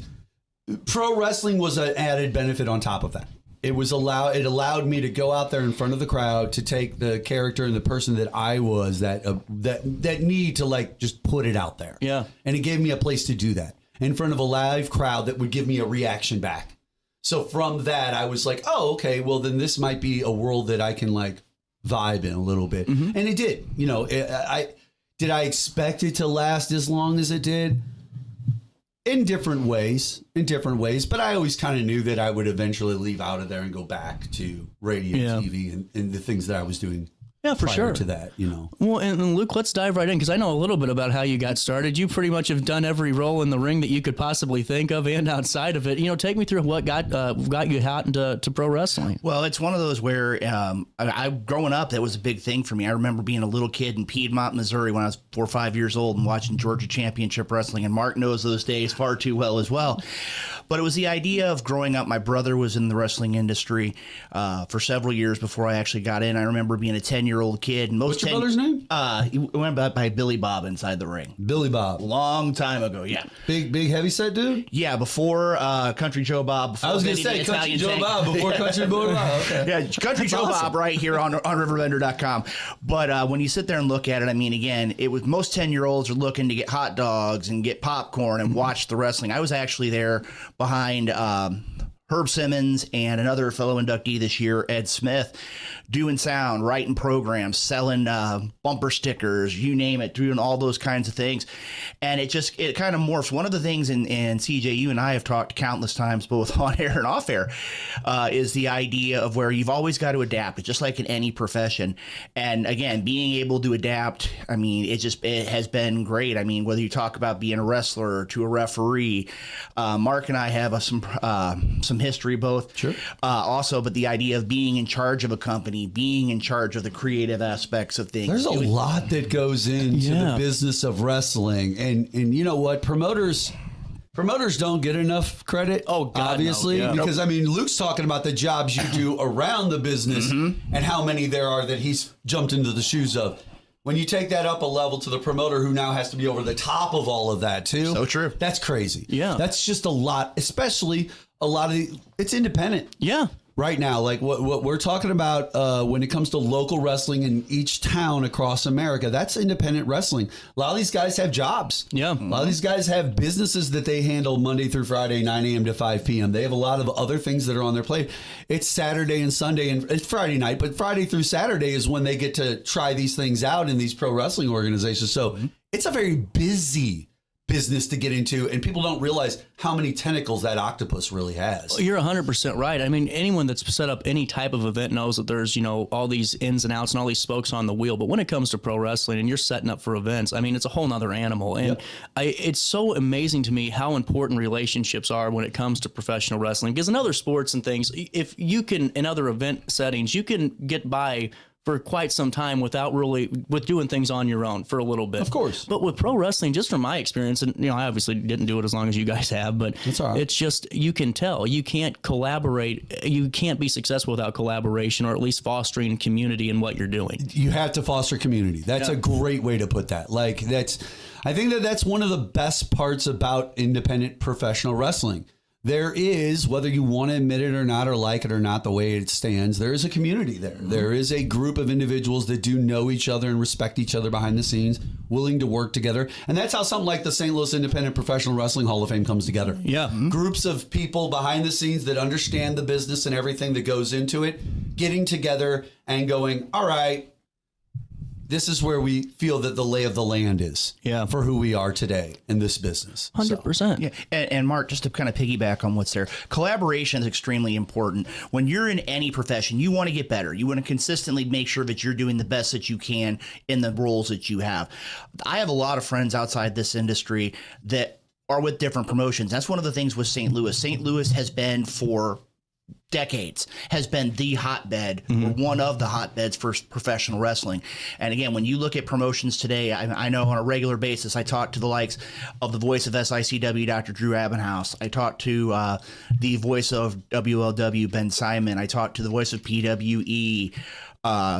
S14: pro wrestling was an added benefit on top of that. It allowed me to go out there in front of the crowd to take the character and the person that I was, that need to just put it out there.
S2: Yeah.
S14: And it gave me a place to do that in front of a live crowd that would give me a reaction back. So from that, I was like, oh, okay, well then this might be a world that I can vibe in a little bit. And it did. Did I expect it to last as long as it did? In different ways, but I always kind of knew that I would eventually leave out of there and go back to radio, TV, and the things that I was doing.
S2: Yeah, for sure.
S14: To that,
S2: Well, and Luke, let's dive right in, because I know a little bit about how you got started. You pretty much have done every role in the ring that you could possibly think of and outside of it. Take me through what got you hot into pro wrestling.
S15: Well, it's one of those where I growing up, that was a big thing for me. I remember being a little kid in Piedmont, Missouri when I was 4 or 5 years old and watching Georgia Championship Wrestling, and Mark knows those days far too well as well. But it was the idea of growing up. My brother was in the wrestling industry for several years before I actually got in. I remember being a 10-year-old kid. And
S14: what's your brother's name?
S15: He went by Billy Bob inside the ring.
S14: Billy Bob.
S15: Long time ago, yeah.
S14: Big heavyset dude?
S15: Yeah, before Country Joe Bob.
S14: I was going to say Country Joe Bob before Country Joe Bob. Okay.
S15: Yeah, Country Joe Bob right here on RiverBender.com. But when you sit there and look at it, again, it was most 10-year-olds are looking to get hot dogs and get popcorn and watch the wrestling. I was actually there behind Herb Simmons and another fellow inductee this year, Ed Smith, doing sound, writing programs, selling bumper stickers, you name it, doing all those kinds of things. And it kind of morphs. One of the things, and CJ, you and I have talked countless times, both on air and off air, is the idea of where you've always got to adapt. It's just like in any profession. And again, being able to adapt, I mean, it has been great. I mean, whether you talk about being a wrestler to a referee, Mark and I have some history both. Sure. Also, but the idea of being in charge of a company, being in charge of the creative aspects of things.
S14: There's a lot that goes into the business of wrestling. And you know what? Promoters don't get enough credit. Oh, God, obviously, no. Because I mean, Luke's talking about the jobs you do around the business and how many there are that he's jumped into the shoes of. When you take that up a level to the promoter who now has to be over the top of all of that too. So true. That's crazy. Yeah. That's just a lot, especially a lot of it's independent. Yeah. Right now, like what we're talking about when it comes to local wrestling in each town across America, that's independent wrestling. A lot of these guys have jobs. Yeah. A lot of these guys have businesses that they handle Monday through Friday, 9 a.m. to 5 p.m. They have a lot of other things that are on their plate. It's Saturday and Sunday, and it's Friday night, but Friday through Saturday is when they get to try these things out in these pro wrestling organizations. So it's a very busy business to get into, and people don't realize how many tentacles that octopus really has.
S2: Well, you're 100% right. I mean, anyone that's set up any type of event knows that there's, all these ins and outs and all these spokes on the wheel. But when it comes to pro wrestling and you're setting up for events, I mean, it's a whole nother animal. And it's so amazing to me how important relationships are when it comes to professional wrestling. Because in other sports and things, if you can, in other event settings, you can get by for quite some time with doing things on your own for a little bit. Of course. But with pro wrestling, just from my experience, and I obviously didn't do it as long as you guys have, but it's just, you can tell you can't collaborate. You can't be successful without collaboration, or at least fostering community in what you're doing.
S14: You have to foster community. That's a great way to put that. I think that's one of the best parts about independent professional wrestling. There is, whether you want to admit it or not, or like it or not, the way it stands, there is a community there. There is a group of individuals that do know each other and respect each other behind the scenes, willing to work together. And that's how something like the St. Louis Independent Professional Wrestling Hall of Fame comes together. Yeah. Groups of people behind the scenes that understand the business and everything that goes into it, getting together and going, all right, this is where we feel that the lay of the land is for who we are today in this business.
S2: 100%.
S15: Yeah. And Mark, just to kind of piggyback on what's there, collaboration is extremely important. When you're in any profession, you want to get better. You want to consistently make sure that you're doing the best that you can in the roles that you have. I have a lot of friends outside this industry that are with different promotions. That's one of the things with St. Louis. St. Louis has been for decades has been the hotbed or one of the hotbeds for professional wrestling. And again, when you look at promotions today, I know on a regular basis, I talk to the likes of the voice of SICW, Dr. Drew Abenhouse. I talk to the voice of WLW, Ben Simon. I talk to the voice of PWE,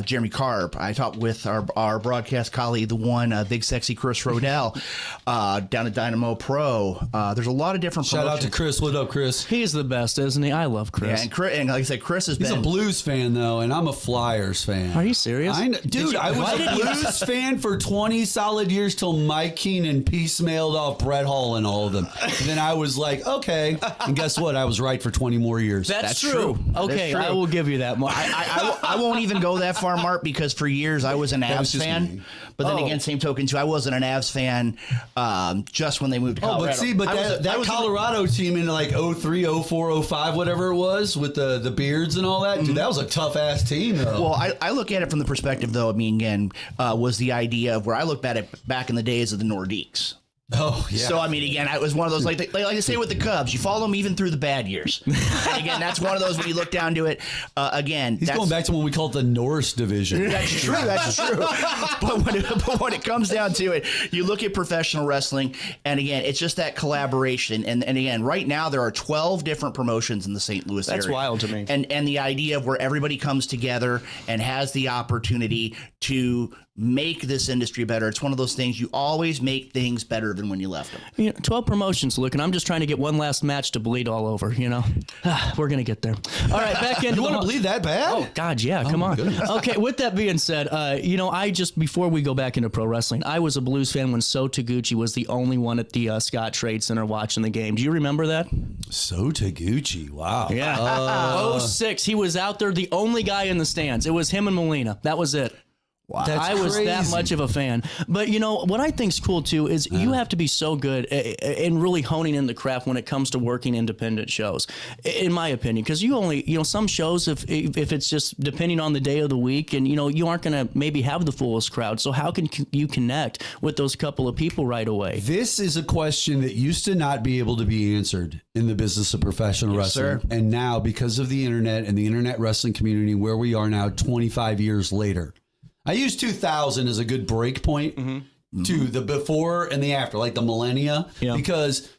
S15: Jeremy Karp. I talked with our broadcast colleague, the one Big Sexy Chris Rodell, down at Dynamo Pro. There's a lot of different
S14: Shout
S15: promotions.
S14: out to Chris. What up, Chris?
S2: He's the best, isn't he? I love Chris.
S15: Yeah, and like I said, Chris has been...
S14: He's a Blues fan, though, and I'm a Flyers fan.
S2: Are you serious?
S14: Dude, I was a Blues fan for 20 solid years till Mike Keenan piecemealed off Brett Hall and all of them. And then I was like, okay. And guess what? I was right for 20 more years.
S2: That's true. Okay, I will give you that, Mark.
S15: I won't even go that far, Mark, because for years I was an Avs fan. But then again, same token, too, I wasn't an Avs fan just when they moved to Colorado.
S14: But that Colorado team in like 03, 04, 05, whatever it was, with the beards and all that, dude, that was a tough-ass team, though.
S15: Well, I look at it from the perspective, though, I mean, again, was the idea of where I looked at it back in the days of the Nordiques.
S14: Oh, yeah.
S15: So, I mean, again, I was one of those, like I say with the Cubs, you follow them even through the bad years. And again, that's one of those when you look down to it, again.
S14: He's going back to when we called it the Norris division.
S15: That's true, that's true. But when it comes down to it, you look at professional wrestling, and again, it's just that collaboration. And again, right now, there are 12 different promotions in the St. Louis area.
S2: That's wild to me.
S15: And the idea of where everybody comes together and has the opportunity to make this industry better. It's one of those things you always make things better than when you left them.
S2: You know, 12 promotions, Luke, and I'm just trying to get one last match to bleed all over, you know. We're going to get there. All right, back into
S14: You want to bleed that bad?
S2: Oh, God, yeah, come on. Okay, with that being said, you know, before we go back into pro wrestling, I was a Blues fan when So Taguchi was the only one at the Scott Trade Center watching the game. Do you remember that?
S14: So Taguchi, wow.
S2: Yeah. 06, he was out there, the only guy in the stands. It was him and Molina. That was it.
S14: Wow.
S2: I was that
S14: crazy.
S2: much of a fan. But, you know, what I think's cool, too, is you have to be so good in really honing in the craft when it comes to working independent shows, in my opinion. Because you only, you know, some shows, if it's just depending on the day of the week, and, you know, you aren't going to maybe have the fullest crowd. So how can you connect with those couple of people right away?
S14: This is a question that used to not be able to be answered in the business of professional wrestling.
S15: Sir.
S14: And now, because of the internet and the internet wrestling community, where we are now 25 years later, I use 2000 as a good break point to the before and the after, like the millennia, because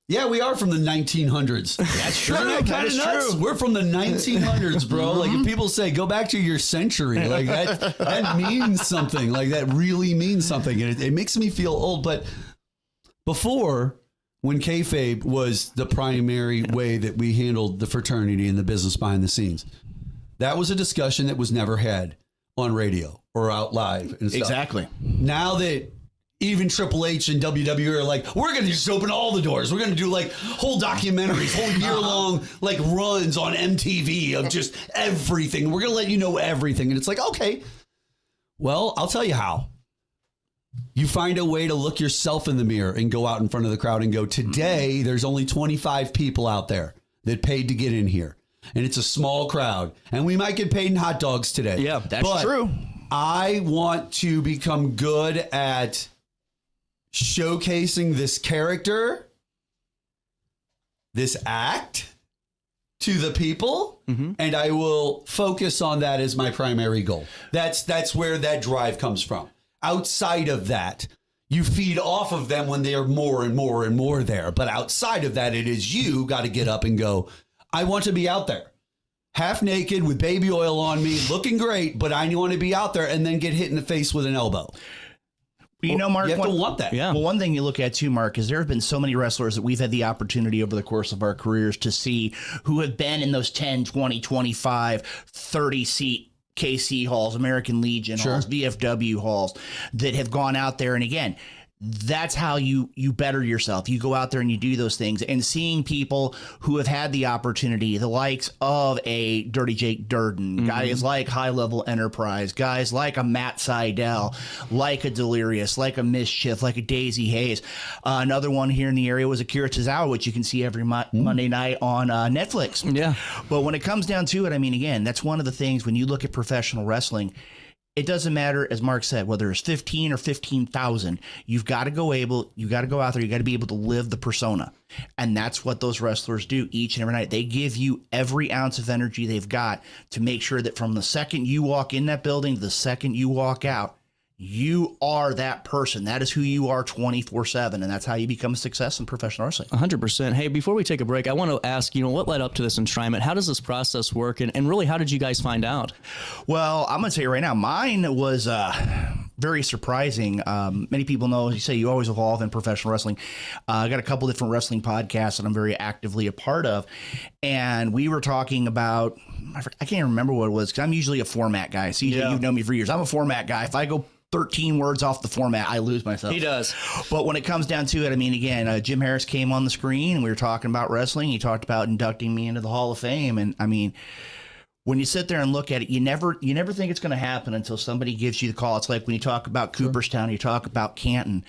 S14: we are from the 1900s.
S15: That's true.
S14: Isn't that kind of nuts? We're from the 1900s, bro. Like if people say, go back to your century, like that means something. Like that really means something. And it makes me feel old. But before, when kayfabe was the primary way that we handled the fraternity and the business behind the scenes, that was a discussion that was never had on radio or out live and stuff.
S15: Exactly.
S14: Now that even Triple H and WWE are like, we're going to just open all the doors. We're going to do like whole documentaries, whole year-long like runs on MTV of just everything. We're going to let you know everything. And it's like, okay, well, I'll tell you how. You find a way to look yourself in the mirror and go out in front of the crowd and go, today, there's only 25 people out there that paid to get in here. And it's a small crowd. And we might get paid in hot dogs today.
S15: Yeah, that's true.
S14: I want to become good at showcasing this character, this act to the people, and I will focus on that as my primary goal. That's where that drive comes from. Outside of that, you feed off of them when they are more and more and more there. But outside of that, it is you got to get up and go, I want to be out there, half naked with baby oil on me, looking great, but I want to be out there and then get hit in the face with an elbow.
S15: You know, Mark,
S14: you have to want that.
S15: Yeah. Well, one thing you look at too, Mark, is there have been so many wrestlers that we've had the opportunity over the course of our careers to see who have been in those 10, 20, 25, 30 seat KC halls, American Legion halls, VFW halls that have gone out there. And again, that's how you better yourself. You go out there and you do those things, and seeing people who have had the opportunity, the likes of a Dirty Jake Durden, guys like High Level Enterprise, guys like a Matt Seidel, like a Delirious, like a Mischief, like a Daisy Hayes. Another one here in the area was Akira Tozawa, which you can see every Monday night on Netflix.
S2: Yeah.
S15: But when it comes down to it, I mean, again, that's one of the things when you look at professional wrestling, it doesn't matter, as Mark said, whether it's 15 or 15,000, you've got to go out there, you got to be able to live the persona. And that's what those wrestlers do each and every night. They give you every ounce of energy they've got to make sure that from the second you walk in that building to the second you walk out, you are that person. That is who you are 24/7, and that's how you become a success in professional wrestling.
S2: 100%. Hey, before we take a break, I want to ask, what led up to this enshrinement? How does this process work? And really, how did you guys find out?
S15: Well, I'm going to tell you right now, mine was very surprising. Many people know, as you say, you always evolve in professional wrestling. I got a couple different wrestling podcasts that I'm very actively a part of. And we were talking about, I can't remember what it was, because I'm usually a format guy. CJ, you've known me for years. I'm a format guy. If I go 13 words off the format, I lose myself.
S2: He does.
S15: But when it comes down to it, I mean, again, Jim Harris came on the screen and we were talking about wrestling. He talked about inducting me into the Hall of Fame. And I mean, when you sit there and look at it, you never think it's going to happen until somebody gives you the call. It's like when you talk about Cooperstown, you talk about Canton.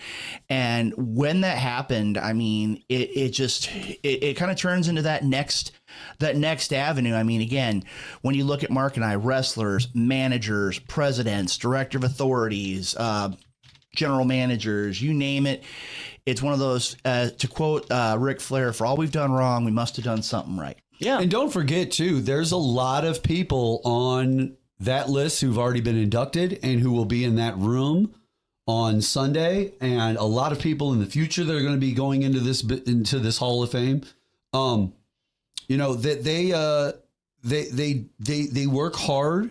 S15: And when that happened, I mean, it kind of turns into that next avenue. I mean, again, when you look at Mark and I, wrestlers, managers, presidents, director of authorities, general managers, you name it, it's one of those, to quote Ric Flair, for all we've done wrong, we must have done something right.
S2: Yeah.
S14: And don't forget, too, there's a lot of people on that list who've already been inducted and who will be in that room on Sunday, and a lot of people in the future that are going to be going into this Hall of Fame. That they work hard,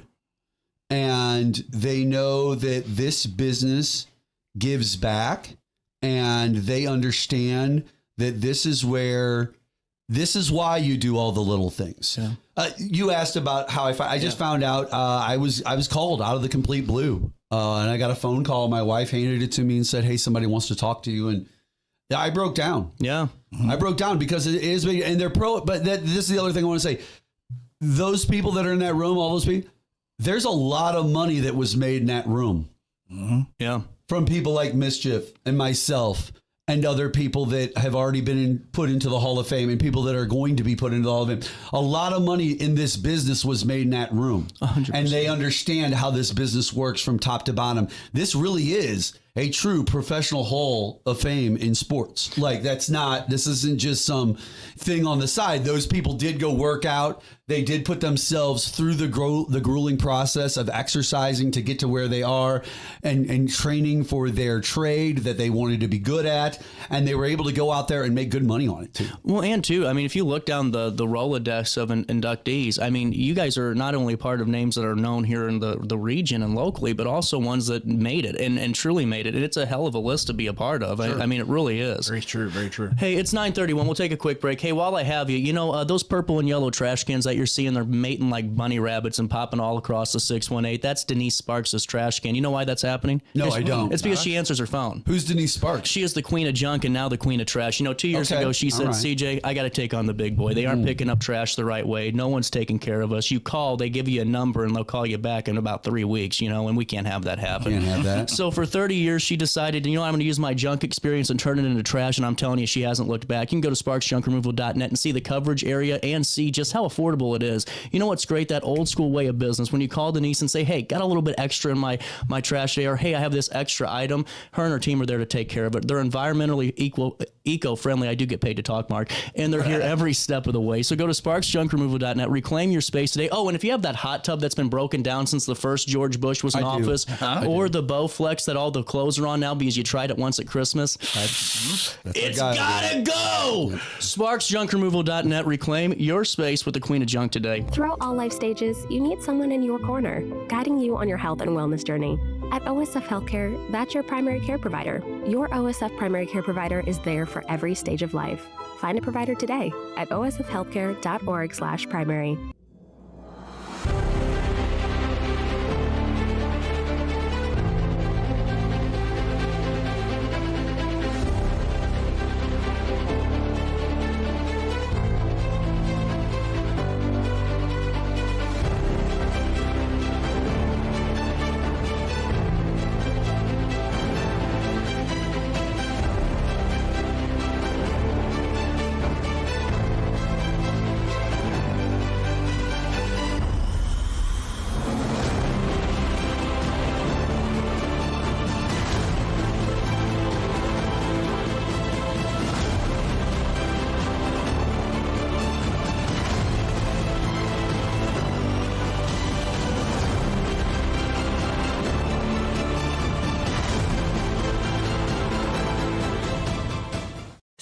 S14: and they know that this business gives back, and they understand that this is why you do all the little things. Yeah. You asked about how I just found out I was called out of the complete blue, and I got a phone call. My wife handed it to me and said, "Hey, somebody wants to talk to you." And I broke down.
S2: Yeah,
S14: I broke down because it is big, and they're pro. But this is the other thing I want to say: those people that are in that room, all those people, there's a lot of money that was made in that room.
S2: Mm-hmm. Yeah,
S14: from people like Mischief and myself. And other people that have already been put into the Hall of Fame and people that are going to be put into the Hall of Fame. A lot of money in this business was made in that room. 100%. And they understand how this business works from top to bottom. This really is a true professional Hall of Fame in sports. Like this isn't just some thing on the side. Those people did go work out. They did put themselves through the grueling process of exercising to get to where they are and training for their trade that they wanted to be good at. And they were able to go out there and make good money on it too.
S2: Well, and too, I mean, if you look down the Rolodex of inductees, I mean, you guys are not only part of names that are known here in the region and locally, but also ones that made it and truly made it. And it's a hell of a list to be a part of. Sure. I mean, it really is.
S15: Very true, very true.
S2: Hey, it's 9:31. We'll take a quick break. Hey, while I have you, those purple and yellow trash cans that you're seeing, they're mating like bunny rabbits and popping all across the 618. That's Denise Sparks' trash can. You know why that's happening?
S14: No, I don't.
S2: It's because she answers her phone.
S14: Who's Denise Sparks?
S2: She is the queen of junk and now the queen of trash. 2 years ago, she said, right. CJ, I got to take on the big boy. They aren't picking up trash the right way. No one's taking care of us. You call, they give you a number, and they'll call you back in about 3 weeks, and we can't have that happen.
S14: Can't have that.
S2: So for 30 years, she decided, I'm going to use my junk experience and turn it into trash, and I'm telling you, she hasn't looked back. You can go to sparksjunkremoval.net and see the coverage area and see just how affordable it is. You know what's great? That old school way of business. When you call Denise and say, hey, got a little bit extra in my trash today, or hey, I have this extra item, her and her team are there to take care of it. They're environmentally eco-friendly. I do get paid to talk, Mark, and they're here every step of the way. So go to sparksjunkremoval.net, reclaim your space today. Oh, and if you have that hot tub that's been broken down since the first George Bush was in office, or the Bowflex that all the clothes are on now because you tried it once at Christmas, it's gotta go! Sparksjunkremoval.net, reclaim your space with the queen of junk today.
S10: Throughout all life stages, you need someone in your corner, guiding you on your health and wellness journey. At OSF Healthcare, that's your primary care provider. Your OSF primary care provider is there for every stage of life. Find a provider today at osfhealthcare.org/primary.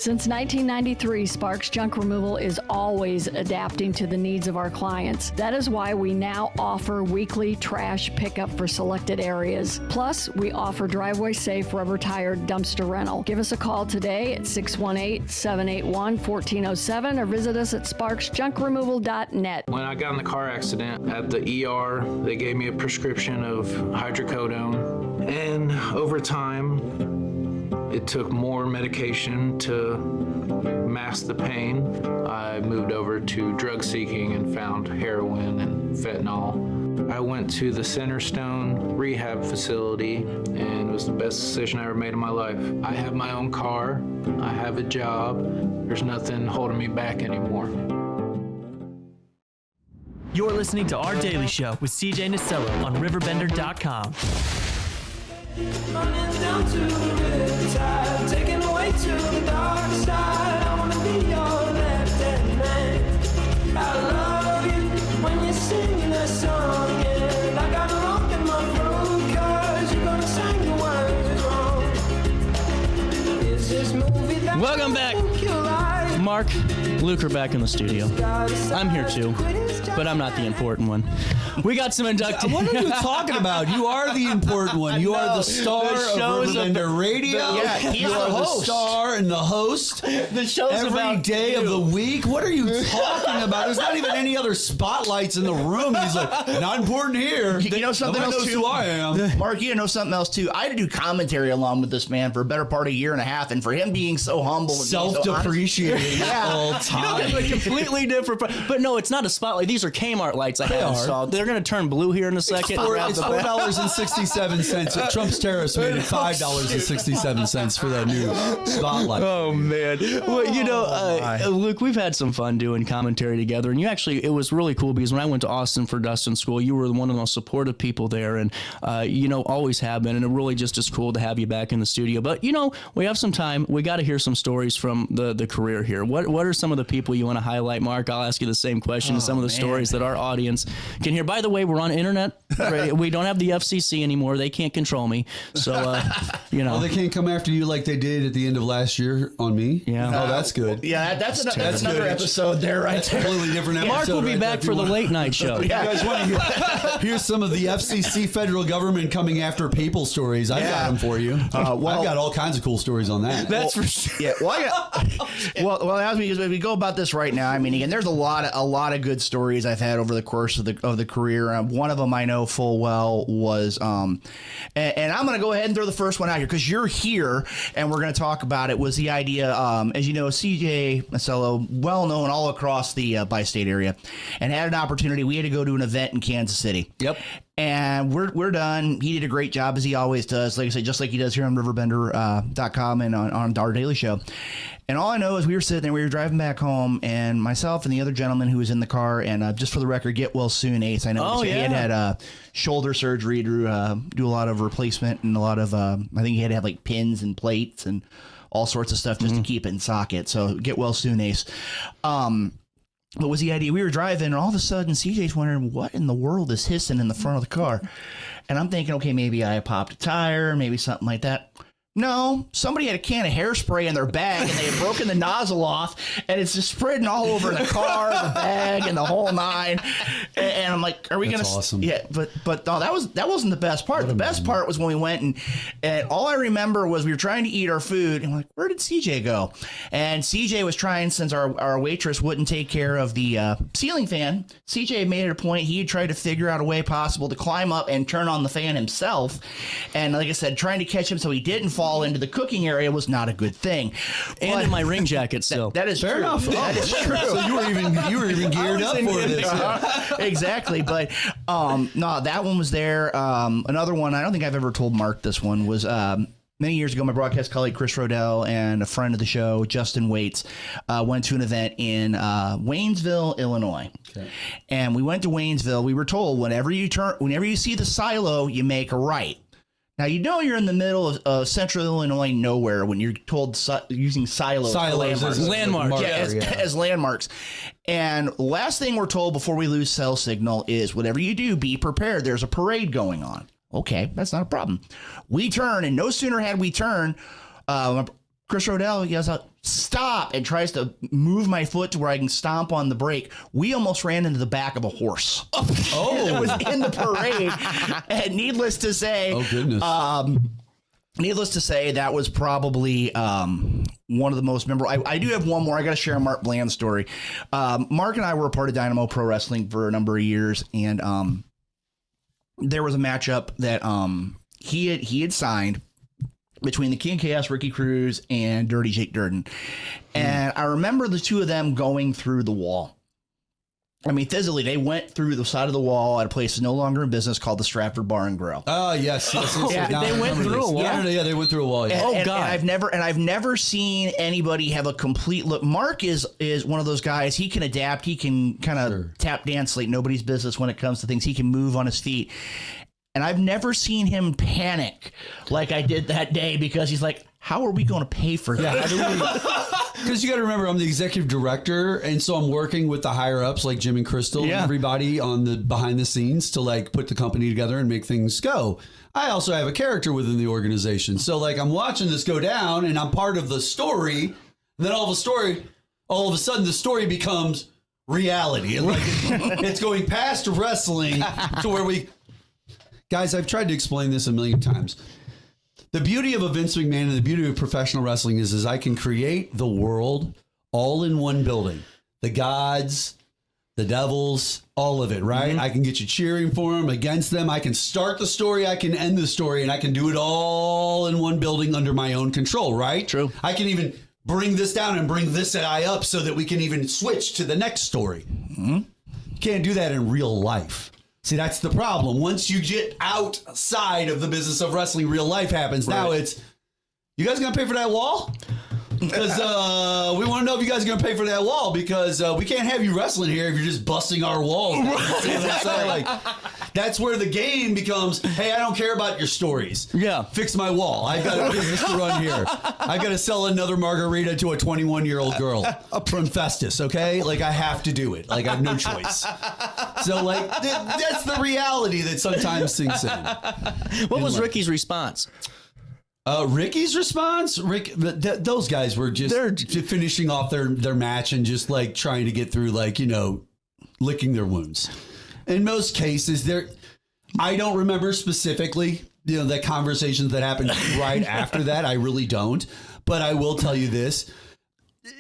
S11: Since 1993, Sparks Junk Removal is always adapting to the needs of our clients. That is why we now offer weekly trash pickup for selected areas. Plus, we offer driveway-safe rubber-tired dumpster rental. Give us a call today at 618-781-1407 or visit us at sparksjunkremoval.net.
S12: When I got in the car accident at the ER, they gave me a prescription of hydrocodone, and over time, it took more medication to mask the pain. I moved over to drug seeking and found heroin and fentanyl. I went to the Centerstone rehab facility, and it was the best decision I ever made in my life. I have my own car, I have a job, there's nothing holding me back anymore.
S13: You're listening to Our Daily Show with CJ Nasello on RiverBender.com.
S1: Running down to the tide, taken away to the dark side. I wanna be your left-hand man. I love you when you're singing that song, and I got a lump in my throat 'cause you're gonna sing the words wrong. Is this movie that
S2: Welcome back. Mark, Luke are back in the studio. I'm here too, but I'm not the important one. we got some inductees.
S14: What are you talking about? You are the important one. You are the star of RiverBender Radio.
S15: Yeah, he's
S14: you are the star and the host.
S2: The show's
S14: every
S2: about
S14: day of the week. What are you talking about? There's not even any other spotlights in the room. He's like, not important here.
S15: You know something
S14: Nobody
S15: else
S14: knows
S15: too?
S14: who I am.
S15: Mark, you know something else too? I had to do commentary along with this man for a better part of a year and a half, and for him being so humble and
S14: self-depreciating all time.
S2: You know, completely different. But no, it's not a spotlight. These are Kmart lights I have installed. They're going to turn blue here in a second.
S14: It's $4.67. Trump's Terrace made it $5.67 for that new spotlight.
S2: Oh, man. Well, you know, Luke, we've had some fun doing commentary together. And it was really cool because when I went to Austin for Dustin School, you were one of the most supportive people there. And, always have been. And it really just is cool to have you back in the studio. But, we have some time. We got to hear some stories from the career here. What are some of the people you want to highlight, Mark? I'll ask you the same question. Some of the stories that our audience can hear. By the way, we're on internet radio. We don't have the FCC anymore. They can't control me. So,
S14: Well, they can't come after you like they did at the end of last year on me.
S2: Yeah.
S14: Oh, that's good.
S15: Yeah, that's another episode there, right?
S14: Completely different episode.
S2: Mark will be back for the late night show.
S14: You guys want to hear some of the FCC federal government coming after people stories? I've got them for you. I've got all kinds of cool stories on that.
S2: That's for sure.
S15: Yeah. Well, as we go about this right now, I mean, again, there's a lot of good stories I've had over the course of the career. One of them I know full well was, and I'm going to go ahead and throw the first one out here because you're here and we're going to talk about it. Was the idea, as you know, CJ Macello, well known all across the bi-state area, and had an opportunity. We had to go to an event in Kansas City.
S2: Yep.
S15: And we're done. He did a great job, as he always does. Like I said, just like he does here on RiverBender.com and on our daily show. And all I know is we were sitting there, we were driving back home, and myself and the other gentleman who was in the car, and just for the record, get well soon, Ace. I know he had shoulder surgery to do a lot of replacement and a lot of, I think he had to have like pins and plates and all sorts of stuff just to keep it in socket. So get well soon, Ace. What was the idea? We were driving, and all of a sudden, CJ's wondering, what in the world is hissing in the front of the car? And I'm thinking, okay, maybe I popped a tire, maybe something like that. No, somebody had a can of hairspray in their bag, and they had broken the nozzle off, and it's just spreading all over the car, the bag, and the whole nine. And I'm like, "Are we going to?"
S14: Awesome.
S15: Yeah, but no, that wasn't the best part. The best part was when we went and all I remember was we were trying to eat our food, and I'm like, "Where did CJ go?" And CJ was trying, since our waitress wouldn't take care of the ceiling fan. CJ made it a point. He had tried to figure out a way possible to climb up and turn on the fan himself. And like I said, trying to catch him so he didn't fall into the cooking area was not a good thing.
S2: And in my ring jacket still.
S15: That is
S14: Fair
S15: true.
S14: enough.
S15: That is true.
S14: So you were even geared up for this.
S15: Exactly. But no, that one was there. Another one, I don't think I've ever told Mark this one, was many years ago, my broadcast colleague Chris Rodell and a friend of the show, Justin Waits, went to an event in Waynesville, Illinois. Okay. And we went to Waynesville. We were told whenever you see the silo, you make a right. Now, you're in the middle of central Illinois nowhere when you're told using silos
S2: as landmarks.
S15: As landmarks. And the last thing we're told before we lose cell signal is whatever you do, be prepared. There's a parade going on. Okay, that's not a problem. We turn, and no sooner had we turned, Chris Rodell yells out, "Stop," and tries to move my foot to where I can stomp on the brake. We almost ran into the back of a horse. Oh. It was in the parade. And needless to say,
S14: oh, goodness.
S15: Needless to say, that was probably one of the most memorable. I do have one more. I got to share a Mark Bland story. Mark and I were a part of Dynamo Pro Wrestling for a number of years, and there was a matchup that he had signed between the King of Chaos, Ricky Cruz, and Dirty Jake Durden. And I remember the two of them going through the wall. I mean, physically, they went through the side of the wall at a place that's no longer in business called the Stratford Bar and Grill.
S14: Oh, yes.
S2: Yeah, they went through a wall.
S14: Yeah, they went through a wall. Yeah.
S2: God!
S15: And I've never seen anybody have a complete look. Mark is one of those guys. He can adapt. He can kind of tap dance like nobody's business when it comes to things. He can move on his feet. And I've never seen him panic like I did that day because he's like, how are we going to pay for that?
S14: Because you got to remember, I'm the executive director, and so I'm working with the higher ups like Jim and Crystal and everybody on the behind the scenes to like put the company together and make things go. I also have a character within the organization. So like I'm watching this go down and I'm part of the story. And then all of a sudden the story becomes, reality. Like it's going past wrestling to where we... Guys, I've tried to explain this a million times. The beauty of a Vince McMahon and the beauty of professional wrestling is I can create the world all in one building. The gods, the devils, all of it, right? I can get you cheering for them, against them. I can start the story, I can end the story, and I can do it all in one building under my own control, right?
S2: True.
S14: I can even bring this down and bring this guy up so that we can even switch to the next story. You can't do that in real life. See, that's the problem. Once you get outside of the business of wrestling, real life happens. Right. Now it's, you guys going to pay for that wall? Because we want to know if you guys are going to pay for that wall, because we can't have you wrestling here if you're just busting our walls. Like, that's where the game becomes, hey, I don't care about your stories.
S2: Yeah.
S14: Fix my wall. I've got a business to run here. I got to sell another margarita to a 21-year-old girl from Festus, okay? Like, I have to do it. Like, I have no choice. So, like, that's the reality that sometimes sinks in.
S2: What was Ricky's response?
S14: Ricky's response? Those guys were they're finishing off their match and just like trying to get through, like, you know, licking their wounds. In most cases, I don't remember specifically, you know, the conversations that happened right after that. I really don't. But I will tell you this.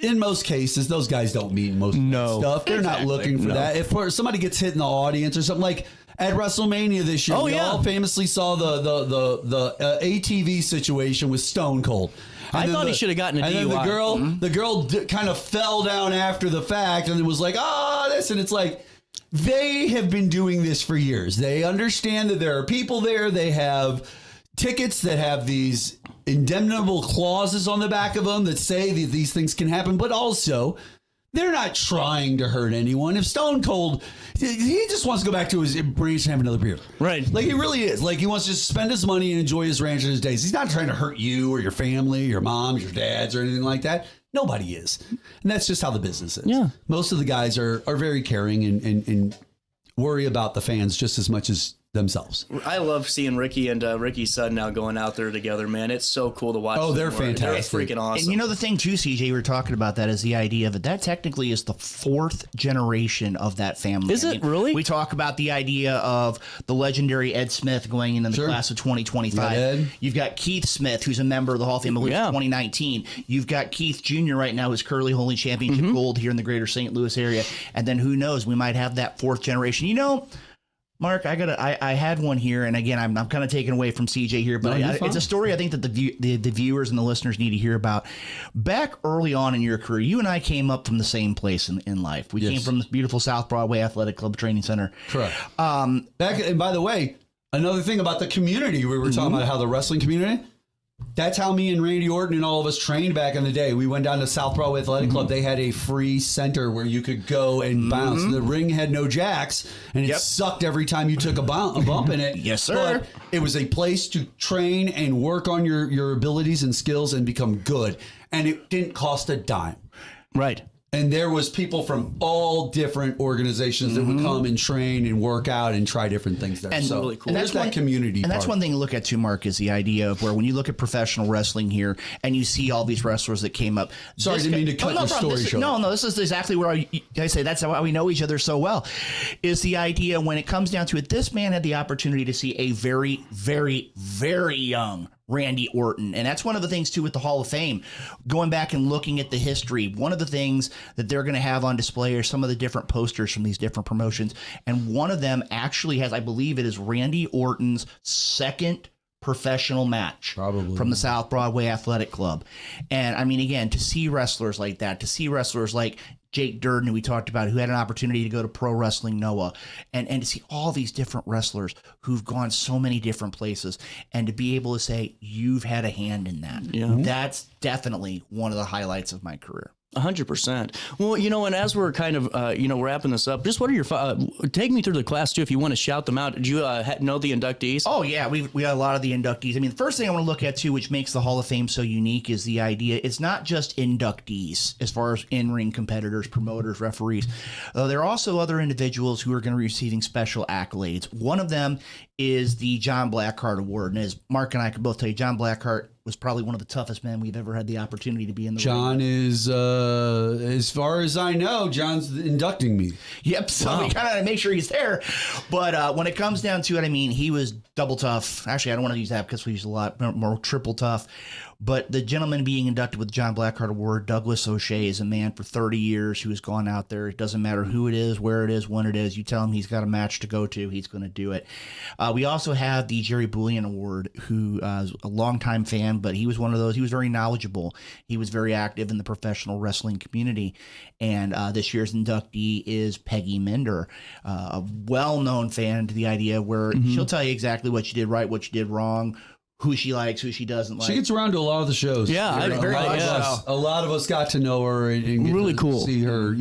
S14: In most cases, those guys don't mean most of that stuff. They're not looking for that. If somebody gets hit in the audience or something, like at WrestleMania this year, we all famously saw the ATV situation with Stone Cold. And
S2: I thought he should have gotten a DUI.
S14: And then the girl kind of fell down after the fact, and it was like, this, and it's like, they have been doing this for years. They understand that there are people there. They have tickets that have these indemnable clauses on the back of them that say that these things can happen, but also they're not trying to hurt anyone. If Stone Cold, he just wants to go back to his ranch and have another beer. Right. Like, he really is. Like, he wants to spend his money and enjoy his ranch and his days. He's not trying to hurt you or your family, your moms, your dads, or anything like that. Nobody is. And that's just how the business is. Yeah. Most of the guys are very caring and worry about the fans just as much as themselves.
S2: I love seeing Ricky and Ricky's son now going out there together, man. It's so cool to watch.
S14: Oh, they're fantastic.
S2: They're freaking awesome.
S15: And you know, the thing too, CJ, we were talking about that, is the idea of it. That technically is the fourth generation of that family.
S2: Is it really?
S15: We talk about the idea of the legendary Ed Smith going in the class of 2025.
S14: Ed.
S15: You've got Keith Smith, who's a member of the Hall of Fame, 2019. You've got Keith Jr. right now, who's currently holding championship gold here in the greater St. Louis area. And then who knows, we might have that fourth generation. You know, Mark, I had one here, and again, I'm kind of taking away from CJ here, but it's a story I think that the viewers and the listeners need to hear about. Back early on in your career, you and I came up from the same place in life. We came from this beautiful South Broadway Athletic Club Training Center.
S14: Correct. And by the way, another thing about the community, we were talking about how the wrestling community, that's how me and Randy Orton and all of us trained back in the day. We went down to South Broadway Athletic Club. They had a free center where you could go and bounce. The ring had no jacks, and it sucked every time you took a bump in it.
S15: Yes, sir.
S14: But it was a place to train and work on your abilities and skills and become good. And it didn't cost a dime.
S2: Right.
S14: And there was people from all different organizations that would come and train and work out and try different things there.
S15: And
S14: so
S2: really cool.
S15: And
S14: there's that community.
S15: And that's one thing to look at too, Mark, is the idea of where when you look at professional wrestling here and you see all these wrestlers that came up.
S14: Sorry, I didn't mean to cut your story short.
S15: No, this is exactly where I say that's why we know each other so well, is the idea when it comes down to it, this man had the opportunity to see a very, very, very young Randy Orton. And that's one of the things, too, with the Hall of Fame. Going back and looking at the history, one of the things that they're going to have on display are some of the different posters from these different promotions. And one of them actually has, I believe it is Randy Orton's second professional match from the South Broadway Athletic Club. And I mean, again, to see wrestlers like that, to see wrestlers like Jake Durden, who we talked about, who had an opportunity to go to Pro Wrestling Noah, and to see all these different wrestlers who've gone so many different places, and to be able to say, you've had a hand in that. That's definitely one of the highlights of my career.
S2: 100%. Well, you know, and as we're kind of, wrapping this up, just what are your, take me through the class too, if you want to shout them out. Did you know the inductees?
S15: Oh, yeah. We got a lot of the inductees. I mean, the first thing I want to look at too, which makes the Hall of Fame so unique, is the idea it's not just inductees as far as in-ring competitors, promoters, referees. There are also other individuals who are going to be receiving special accolades. One of them is the John Blackheart Award. And as Mark and I can both tell you, John Blackheart was probably one of the toughest men we've ever had the opportunity to be in the
S14: John
S15: ring.
S14: is, as far as I know, John's inducting me.
S15: Yep, so we kind of make sure he's there. But when it comes down to it, I mean, he was double tough. Actually, I don't want to use that because we use a lot more triple tough. But the gentleman being inducted with the John Blackheart Award, Douglas O'Shea, is a man for 30 years who has gone out there. It doesn't matter who it is, where it is, when it is. You tell him he's got a match to go to, he's going to do it. We also have the Jerry Bullion Award, who is a longtime fan, but he was one of those. He was very knowledgeable. He was very active in the professional wrestling community. And this year's inductee is Peggy Mender, a well-known fan to the idea where she'll tell you exactly what you did right, what you did wrong, who she likes, who she doesn't like.
S14: She gets around to a lot of the shows.
S2: Yeah,
S14: a lot of us got to know her and get
S2: really
S14: to
S2: cool.
S14: see her,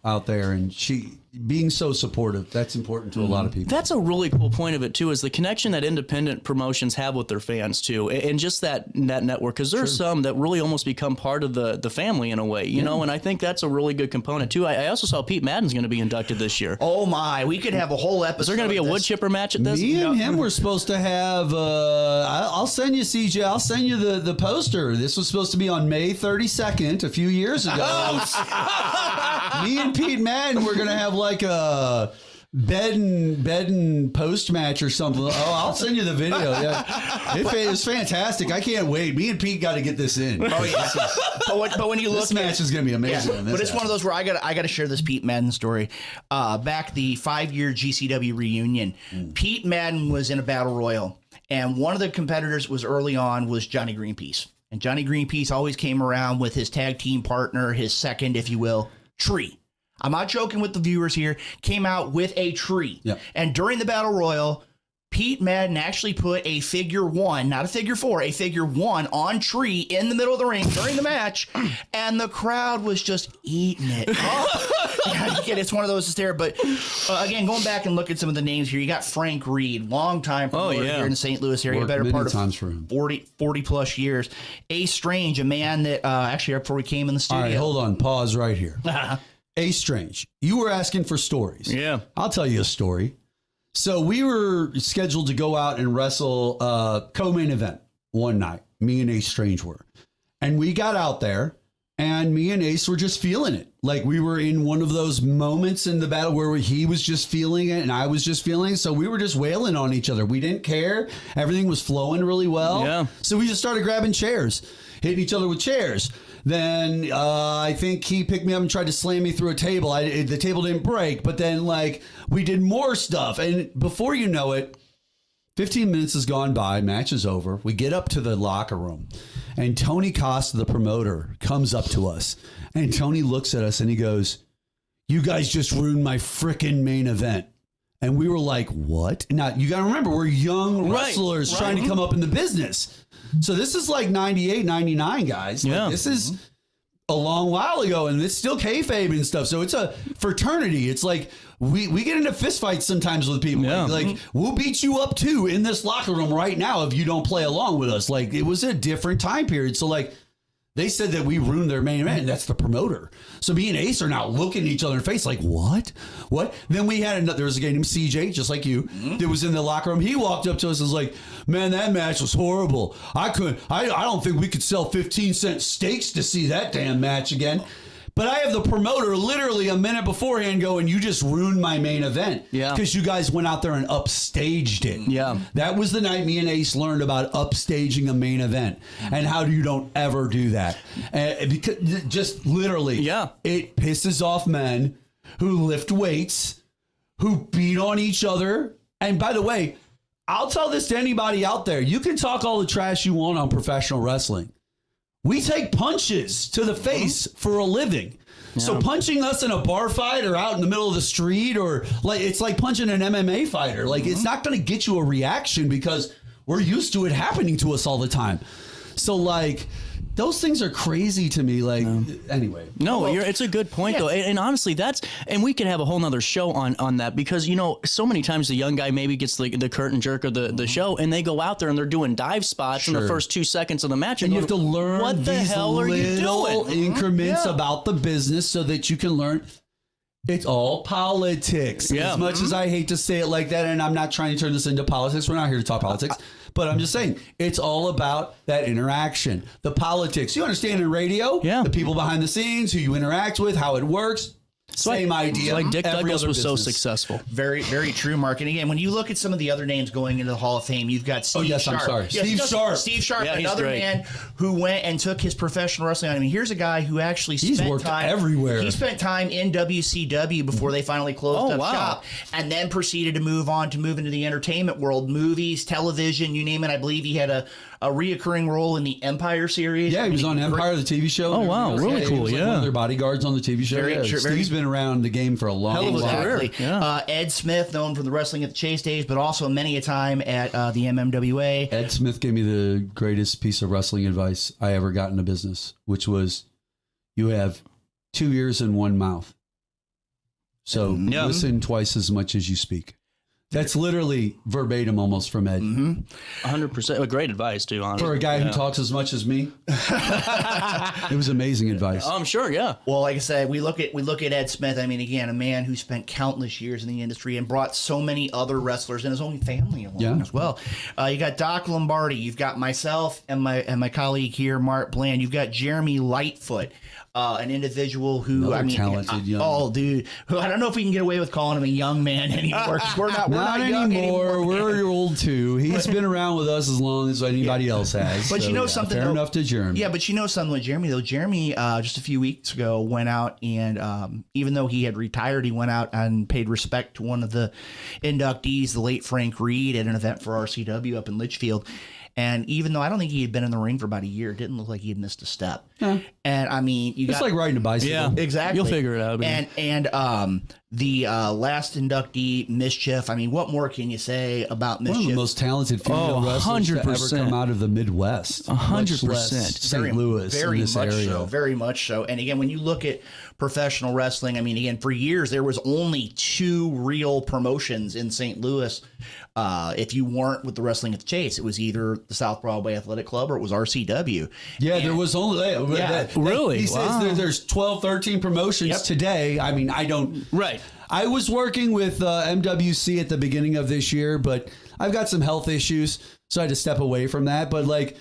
S14: out there, and she being so supportive. That's important to a lot of people.
S2: That's a really cool point of it too, is the connection that independent promotions have with their fans too, and just that network. Because there's some that really almost become part of the family in a way, you know. And I think that's a really good component too. I also saw Pete Madden's going to be inducted this year.
S15: Oh my, we could have a whole episode.
S2: Is there going to be a wood chipper match at this?
S14: Me and him were supposed to have. I'll send you, CJ. I'll send you the poster. This was supposed to be on May 32nd a few years ago. Me and Pete Madden were going to have like a bed and post match or something. Oh, I'll send you the video. Yeah, it was fantastic. I can't wait. Me and Pete got to get this in.
S15: Oh yeah. but when you look,
S14: this match is going to be amazing.
S15: Yeah, but it's one of those where I got to share this Pete Madden story. Back the 5-year GCW reunion, Pete Madden was in a battle royal, and one of the competitors was early on was Johnny Greenpeace, and Johnny Greenpeace always came around with his tag team partner, his second, if you will, Tree. I'm not joking with the viewers here, came out with a tree.
S14: Yep.
S15: And during the Battle Royal, Pete Madden actually put a figure 1, not a figure 4, a figure 1 on Tree in the middle of the ring during the match, and the crowd was just eating it up. Again, it's one of those that's there. But again, going back and look at some of the names here, you got Frank Reed, longtime promoter here in the St. Louis area,
S14: Worked
S15: better
S14: many
S15: part of
S14: times for him.
S15: 40 plus years. Ace Strange, a man that actually right before we came in the studio.
S14: All right, hold on. Pause right here. Ace Strange, you were asking for stories.
S2: Yeah.
S14: I'll tell you a story. So we were scheduled to go out and wrestle co-main event one night. Me and Ace Strange were. And we got out there, and me and Ace were just feeling it. Like we were in one of those moments in the battle where he was just feeling it and I was just feeling it. So we were just wailing on each other. We didn't care. Everything was flowing really well.
S2: Yeah.
S14: So we just started grabbing chairs, hitting each other with chairs. Then I think he picked me up and tried to slam me through a table. The table didn't break, but then like we did more stuff. And before you know it, 15 minutes has gone by, match is over. We get up to the locker room, and Tony Costa, the promoter, comes up to us. And Tony looks at us and he goes, "You guys just ruined my frickin' main event." And we were like, "What?" Now, you got to remember, we're young wrestlers trying to come up in the business. So this is like 98, 99, guys. Like, this is a long while ago, and it's still kayfabe and stuff. So it's a fraternity. It's like we get into fistfights sometimes with people.
S2: Yeah.
S14: Like, we'll beat you up too in this locker room right now if you don't play along with us. Like, it was a different time period. So like, they said that we ruined their main event, and that's the promoter. So me and Ace are now looking at each other in the face like, what? What? Then we had there was a guy named CJ, just like you, that was in the locker room. He walked up to us and was like, "Man, that match was horrible. I don't think we could sell 15-cent steaks to see that damn match again." But I have the promoter literally a minute beforehand going, "You just ruined my main event."
S2: Yeah.
S14: Because you guys went out there and upstaged it.
S2: Yeah.
S14: That was the night me and Ace learned about upstaging a main event and how you don't ever do that. Because just literally, it pisses off men who lift weights, who beat on each other. And by the way, I'll tell this to anybody out there. You can talk all the trash you want on professional wrestling. We take punches to the face for a living. Yeah. So punching us in a bar fight or out in the middle of the street, or like, it's like punching an MMA fighter. Like, it's not going to get you a reaction because we're used to it happening to us all the time. So like, those things are crazy to me. Like, anyway.
S2: No, it's a good point though. And honestly, and we could have a whole nother show on that, because, you know, so many times the young guy maybe gets the curtain jerk of the show, and they go out there and they're doing dive spots in the first 2 seconds of the match.
S14: And you have to learn
S2: what the hell are you doing?
S14: Increments about the business so that you can learn. It's all politics.
S2: Yeah.
S14: As much as I hate to say it like that, and I'm not trying to turn this into politics. We're not here to talk politics. But I'm just saying, it's all about that interaction. The politics. You understand in radio?
S2: Yeah.
S14: The people behind the scenes, who you interact with, how it works. Same idea.
S2: Like Dick
S14: Every
S2: Douglas
S14: other
S2: was so
S14: business.
S2: successful.
S15: Very, very true, Mark. And again, when you look at some of the other names going into the Hall of Fame, you've got Steve
S14: yes,
S15: Sharp.
S14: I'm sorry.
S15: Yes,
S14: Steve Sharp.
S15: Steve Sharp,
S2: Yeah, he's
S15: another
S2: great.
S15: man who went and took his professional wrestling on. I mean, here's a guy who actually
S14: He's
S15: spent
S14: worked
S15: time
S14: everywhere.
S15: He spent time in WCW before they finally closed up shop, and then proceeded to move into the entertainment world, movies, television, you name it. I believe he had a reoccurring role in the Empire series.
S14: Yeah, he was on Empire, the TV show.
S2: Oh, wow. Really
S14: He
S2: cool,
S14: was like one of their bodyguards on the TV show.
S15: Very
S14: Yeah,
S15: true,
S14: Steve's been around the game for a long
S2: Hell of a
S14: time.
S2: career.
S15: Exactly.
S2: Yeah.
S15: Ed Smith, known from the Wrestling at the Chase days, but also many a time at the MMWA.
S14: Ed Smith gave me the greatest piece of wrestling advice I ever got in a business, which was, you have 2 ears and 1 mouth. So listen twice as much as you speak. That's literally verbatim almost from Ed.
S2: 100%. Great advice, too, honestly.
S14: For a guy who talks as much as me. It was amazing advice.
S2: I'm sure, yeah.
S15: Well, like I said, we look at Ed Smith. I mean, again, a man who spent countless years in the industry and brought so many other wrestlers and his own family along as well. You got Doc Lombardi. You've got myself and my colleague here, Mark Bland. You've got Jeremy Lightfoot. An individual who,
S14: Another talented young.
S15: Dude, who I don't know if we can get away with calling him a young man anymore. 'Cause we're not young
S14: anymore. We're old too. He's been around with us as long as anybody else has.
S15: But
S14: so,
S15: you know something,
S14: fair
S15: though,
S14: enough to Jeremy.
S15: Yeah, but you know something with Jeremy though. Jeremy just a few weeks ago went out and even though he had retired, he went out and paid respect to one of the inductees, the late Frank Reed, at an event for RCW up in Litchfield. And even though I don't think he had been in the ring for about a year, it didn't look like he had missed a step.
S14: Yeah.
S15: And I mean,
S14: It's like riding a bicycle.
S2: Yeah,
S15: exactly.
S2: You'll figure it out.
S15: And the last inductee, Mischief. I mean, what more can you say about Mischief?
S14: One of the most talented female wrestlers to ever
S2: 100%.
S14: come out of the Midwest.
S2: 100%.
S14: St. Louis,
S15: very
S14: in this
S15: much
S14: area.
S15: so, very much so. And again, when you look at professional wrestling, I mean, again, for years there was only 2 real promotions in St. Louis. If you weren't with the Wrestling at the Chase, it was either the South Broadway Athletic Club or it was RCW.
S14: Yeah, there was only
S2: really.
S14: He says there's 12, 13 promotions today. I mean, I don't.
S2: Right.
S14: I was working with MWC at the beginning of this year, but I've got some health issues, so I had to step away from that. But like,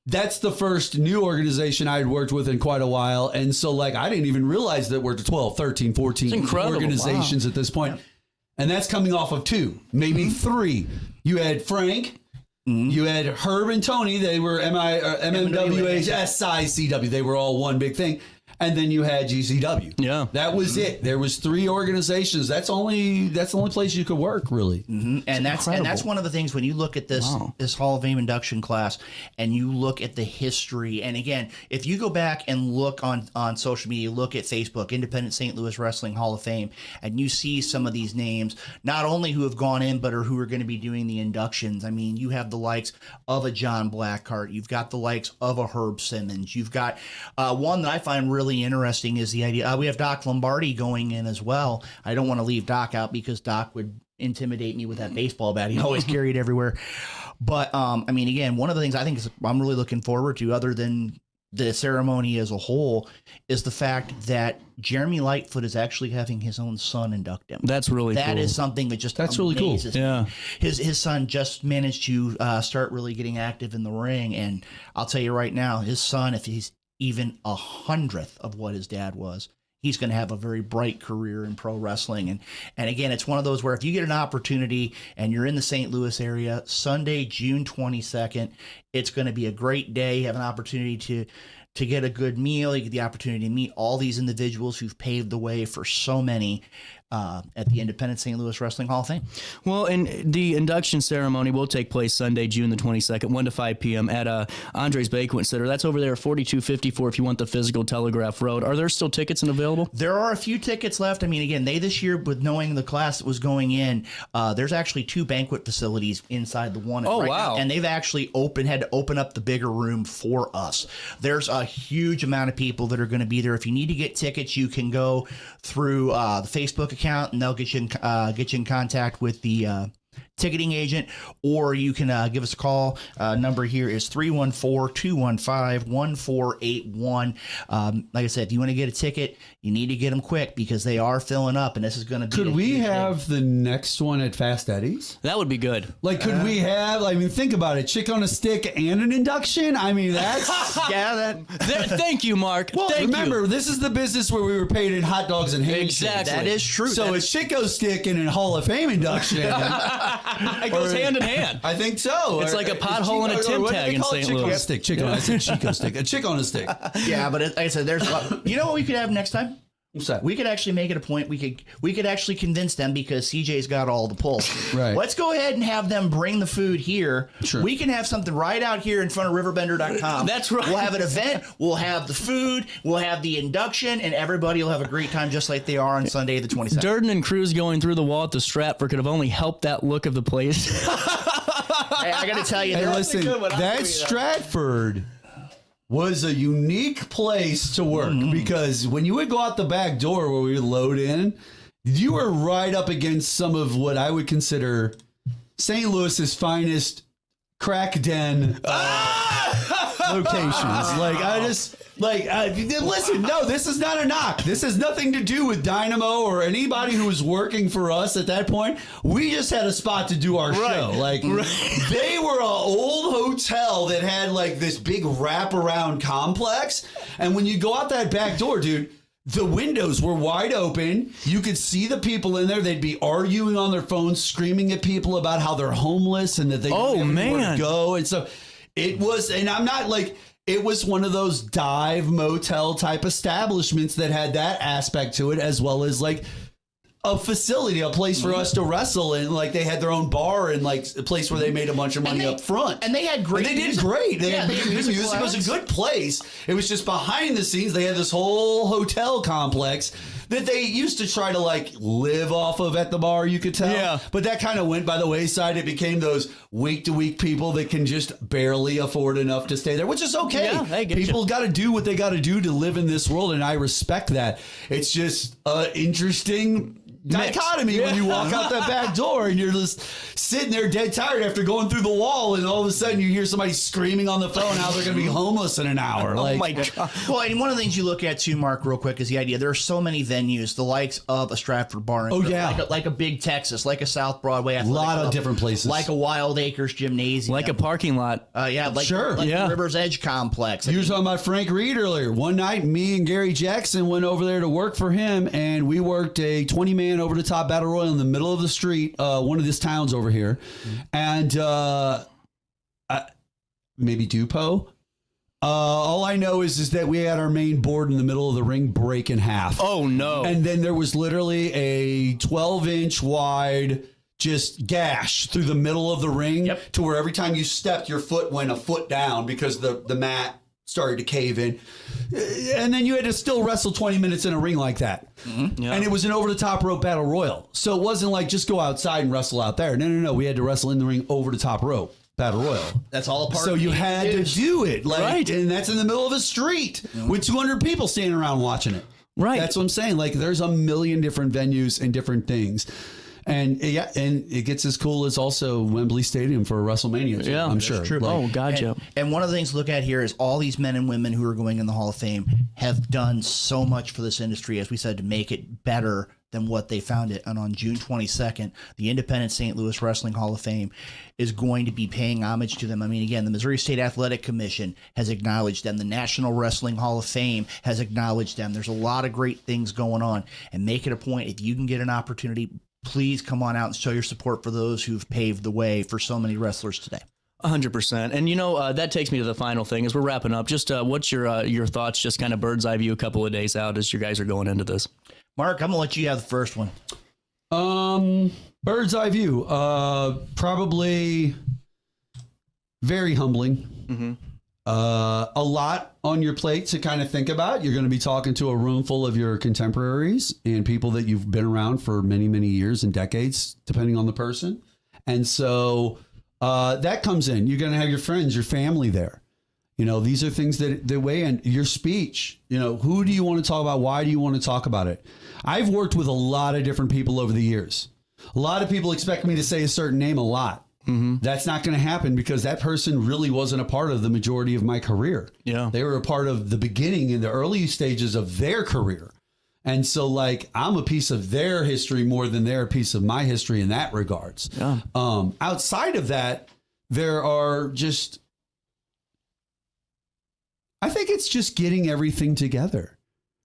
S14: that's the first new organization I had worked with in quite a while. And so like, I didn't even realize that we're 12, 13, 14 organizations at this point. And that's coming off of 2, maybe 3. You had Frank, you had Herb and Tony. They were MMWA, SICW. They were all one big thing. And then you had GCW.
S2: Yeah.
S14: That was it. There was 3 organizations. That's the only place you could work, really.
S15: And that's one of the things when you look at this Hall of Fame induction class and you look at the history. And again, if you go back and look on social media, look at Facebook, Independent St. Louis Wrestling Hall of Fame, and you see some of these names, not only who have gone in, but who are going to be doing the inductions. I mean, you have the likes of a John Blackheart. You've got the likes of a Herb Simmons. You've got one that I find really interesting is the idea. We have Doc Lombardi going in as well. I don't want to leave Doc out because Doc would intimidate me with that baseball bat he always carried everywhere. But I mean, again, one of the things I think I'm really looking forward to, other than the ceremony as a whole, is the fact that Jeremy Lightfoot is actually having his own son induct him.
S2: That's really cool.
S15: That is something that just
S14: really cool.
S15: amazes me.
S2: Yeah.
S15: His son just managed to start really getting active in the ring, and I'll tell you right now, his son, if he's even 100th of what his dad was, he's going to have a very bright career in pro wrestling. And again, it's one of those where if you get an opportunity and you're in the St. Louis area, Sunday, June 22nd, it's going to be a great day. You have an opportunity to get a good meal. You get the opportunity to meet all these individuals who've paved the way for so many at the Independent St. Louis Wrestling Hall of Fame.
S2: Well, and the induction ceremony will take place Sunday, June the 22nd, 1 to 5 p.m. at Andre's Banquet Center. That's over there at 4254 if you want the physical Telegraph Road. Are there still tickets available?
S15: There are a few tickets left. I mean, again, this year, with knowing the class that was going in, there's actually 2 banquet facilities inside the one.
S2: Oh,
S15: right
S2: wow.
S15: now, and they've actually had to open up the bigger room for us. There's a huge amount of people that are going to be there. If you need to get tickets, you can go through the Facebook account, and they'll get you in contact with the ticketing agent, or you can give us a call. Number here is 314-215-1481. Like I said, if you want to get a ticket, you need to get them quick because they are filling up, and this is going to be.
S14: Could we have the next one at Fast Eddie's?
S2: That would be good.
S14: Like, could we have? I mean, think about it: chick on a stick and an induction. I mean, that's
S2: Thank you, Mark.
S14: Well, remember, this is the business where we were paid in hot dogs and handshakes.
S2: Exactly.
S15: That is true.
S14: So a Chico stick and a Hall of Fame induction.
S2: It goes hand in hand.
S14: I think so.
S2: It's like a pothole and a Tim tag in St. Louis.
S14: I said Chico stick. A chick on a stick.
S15: Yeah, but like I said, there's. You know what we could have next time?
S14: What's that?
S15: We could actually make it a point. We could actually convince them because CJ's got all the pull.
S14: Right.
S15: Let's go ahead and have them bring the food here.
S14: Sure.
S15: We can have something right out here in front of RiverBender.com.
S2: That's right.
S15: We'll have an event. We'll have the food. We'll have the induction, and everybody will have a great time just like they are on Sunday the 22nd.
S2: Durden and Cruz going through the wall at the Stratford could have only helped that look of the place.
S15: Hey, I got to tell you,
S14: Hey, listen, that Stratford was a unique place to work because when you would go out the back door where we would load in, you were right up against some of what I would consider St. Louis's finest crack den locations. Listen, no, this is not a knock. This has nothing to do with Dynamo or anybody who was working for us at that point. We just had a spot to do our show. They were an old hotel that had like this big wraparound complex. And when you go out that back door, dude, the windows were wide open. You could see the people in there. They'd be arguing on their phones, screaming at people about how they're homeless and that they don't have anywhere to go. And so it was, and I'm not like, it was one of those dive motel type establishments that had that aspect to it, as well as like a facility, a place for us to wrestle in. Like they had their own bar and like a place where they made a bunch of money up front.
S15: And they had great
S14: And they
S15: music.
S14: did great. They
S15: Yeah,
S14: had
S15: they had
S14: good
S15: music
S14: music. It was a
S15: acts.
S14: good place. It was just behind the scenes. They had this whole hotel complex that they used to try to like live off of at the bar, you could tell.
S2: Yeah.
S14: But that kind of went by the wayside. It became those week to week people that can just barely afford enough to stay there, which is okay.
S2: Yeah, I get you.
S14: People got to do what they got to do to live in this world, and I respect that. It's just interesting dichotomy when you walk out that back door and you're just sitting there dead tired after going through the wall, and all of a sudden you hear somebody screaming on the phone how they're going to be homeless in an hour.
S2: Oh my God.
S15: Well, and one of the things you look at too, Mark, real quick, is the idea there are so many venues, the likes of a Stratford Bar,
S14: Oh, yeah.
S15: like a Big Texas, like a South Broadway,
S14: A lot of different places.
S15: like a Wild Acres Gymnasium,
S2: Like a parking lot.
S14: Sure.
S15: the River's Edge Complex.
S14: You were talking about Frank Reed earlier. One night, me and Gary Jackson went over there to work for him, and we worked a 20-man over-the-top battle royal in the middle of the street, one of these towns over here. And maybe Dupo. All I know is that we had our main board in the middle of the ring break in half.
S2: Oh, no.
S14: And then there was literally a 12-inch wide just gash through the middle of the ring to where every time you stepped, your foot went a foot down because the mat started to cave in. And then you had to still wrestle 20 minutes in a ring like that.
S2: Yeah.
S14: And it was an over-the-top rope battle royal. So it wasn't like just go outside and wrestle out there. No. We had to wrestle in the ring over the top rope battle royal.
S15: That's all a part
S14: So
S15: of
S14: you
S15: it.
S14: had to do it.
S2: Right.
S14: And that's in the middle of a street with 200 people standing around watching it.
S2: Right.
S14: That's what I'm saying. Like there's a million different venues and different things. And and it gets as cool as also Wembley Stadium for a WrestleMania. Too, I'm sure.
S15: True.
S14: Like,
S2: gotcha.
S15: And one of the things to look at here is all these men and women who are going in the Hall of Fame have done so much for this industry, as we said, to make it better than what they found it. And on June 22nd, the Independent St. Louis Wrestling Hall of Fame is going to be paying homage to them. I mean, again, the Missouri State Athletic Commission has acknowledged them. The National Wrestling Hall of Fame has acknowledged them. There's a lot of great things going on. And make it a point, if you can get an opportunity, please come on out and show your support for those who've paved the way for so many wrestlers today.
S2: 100%. And, that takes me to the final thing as we're wrapping up. Just what's your thoughts, just kind of bird's eye view a couple of days out as you guys are going into this?
S15: Mark, I'm going to let you have the first one.
S14: Bird's eye view. Probably very humbling.
S2: Mm-hmm.
S14: A lot on your plate to kind of think about. You're going to be talking to a room full of your contemporaries and people that you've been around for many, many years and decades, depending on the person. And so that comes in. You're going to have your friends, your family there. These are things that weigh in. Your speech, who do you want to talk about? Why do you want to talk about it? I've worked with a lot of different people over the years. A lot of people expect me to say a certain name a lot. That's not going to happen because that person really wasn't a part of the majority of my career.
S2: Yeah.
S14: They were a part of the beginning in the early stages of their career. And so like, I'm a piece of their history more than they're a piece of my history in that regards.
S2: Yeah.
S14: Outside of that, there are just, I think it's just getting everything together,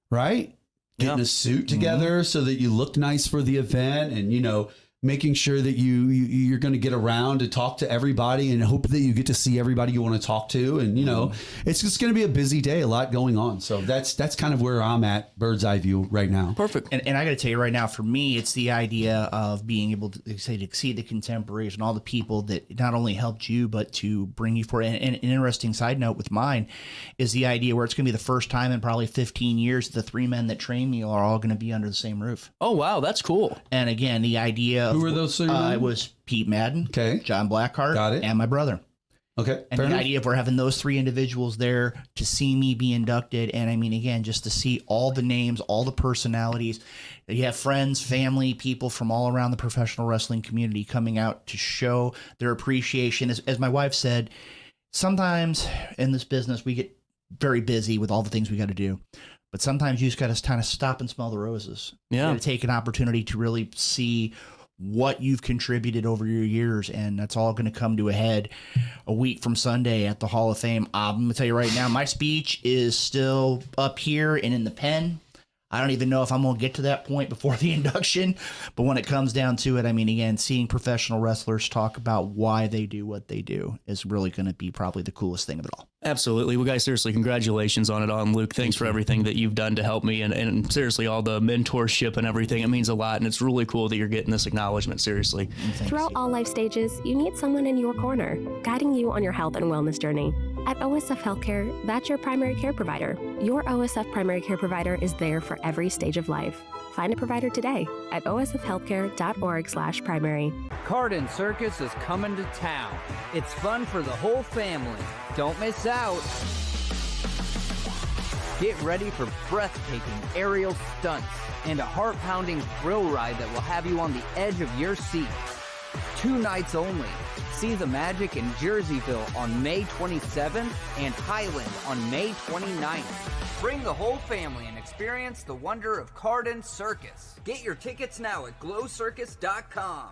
S14: right? Getting a suit together so that you look nice for the event, and, you know, making sure that you're going to get around to talk to everybody and hope that you get to see everybody you want to talk to. And, you know, it's just going to be a busy day, a lot going on. So that's kind of where I'm at, bird's eye view right now.
S2: Perfect.
S15: And I got to tell you right now, for me, it's the idea of being able to see the contemporaries and all the people that not only helped you, but to bring you forward. And an interesting side note with mine is the idea where it's going to be the first time in probably 15 years the 3 men that train me are all going to be under the same roof.
S2: Oh, wow. That's cool.
S15: And again, the idea
S14: Who were those 3 men?
S15: It was Pete Madden, John Blackheart,
S14: Got it.
S15: and my brother.
S14: Okay.
S15: And the idea of we're having those 3 individuals there to see me be inducted. And I mean, again, just to see all the names, all the personalities. You have friends, family, people from all around the professional wrestling community coming out to show their appreciation. As my wife said, sometimes in this business, we get very busy with all the things we got to do. But sometimes you just got to kind of stop and smell the roses.
S2: Yeah.
S15: You got to take an opportunity to really see what you've contributed over your years, and that's all going to come to a head a week from Sunday at the Hall of Fame. I'm going to tell you right now, my speech is still up here and in the pen. I don't even know if I'm going to get to that point before the induction, but when it comes down to it, I mean, again, seeing professional wrestlers talk about why they do what they do is really going to be probably the coolest thing of it all.
S2: Absolutely. Well, guys, seriously, congratulations on it all. And Luke, thanks for everything that you've done to help me, and seriously, all the mentorship and everything. It means a lot, and it's really cool that you're getting this acknowledgement, seriously.
S10: Throughout all life stages, you need someone in your corner, guiding you on your health and wellness journey. At OSF Healthcare, that's your primary care provider. Your OSF primary care provider is there for every stage of life. Find a provider today at osfhealthcare.org/primary.
S16: Cardin Circus is coming to town. It's fun for the whole family. Don't miss out. Get ready for breathtaking aerial stunts and a heart-pounding thrill ride that will have you on the edge of your seat. 2 nights only. See the magic in Jerseyville on May 27th and Highland on May 29th. Bring the whole family and experience the wonder of Cardin Circus. Get your tickets now at glowcircus.com.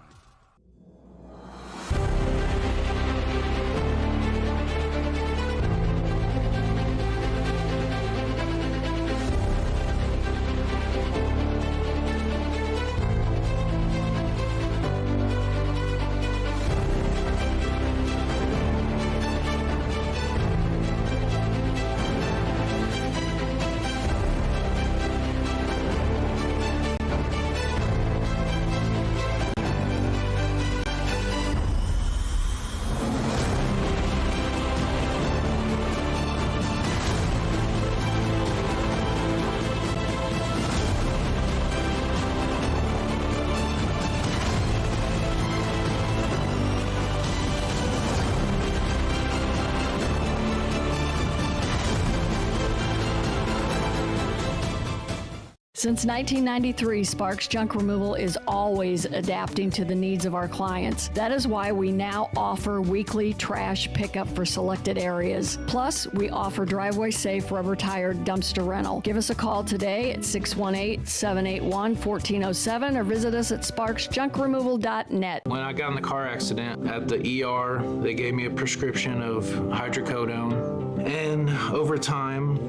S11: Since 1993, Sparks Junk Removal is always adapting to the needs of our clients. That is why we now offer weekly trash pickup for selected areas. Plus, we offer driveway-safe rubber-tired dumpster rental. Give us a call today at 618-781-1407 or visit us at sparksjunkremoval.net.
S12: When I got in the car accident at the ER, they gave me a prescription of hydrocodone. And over time,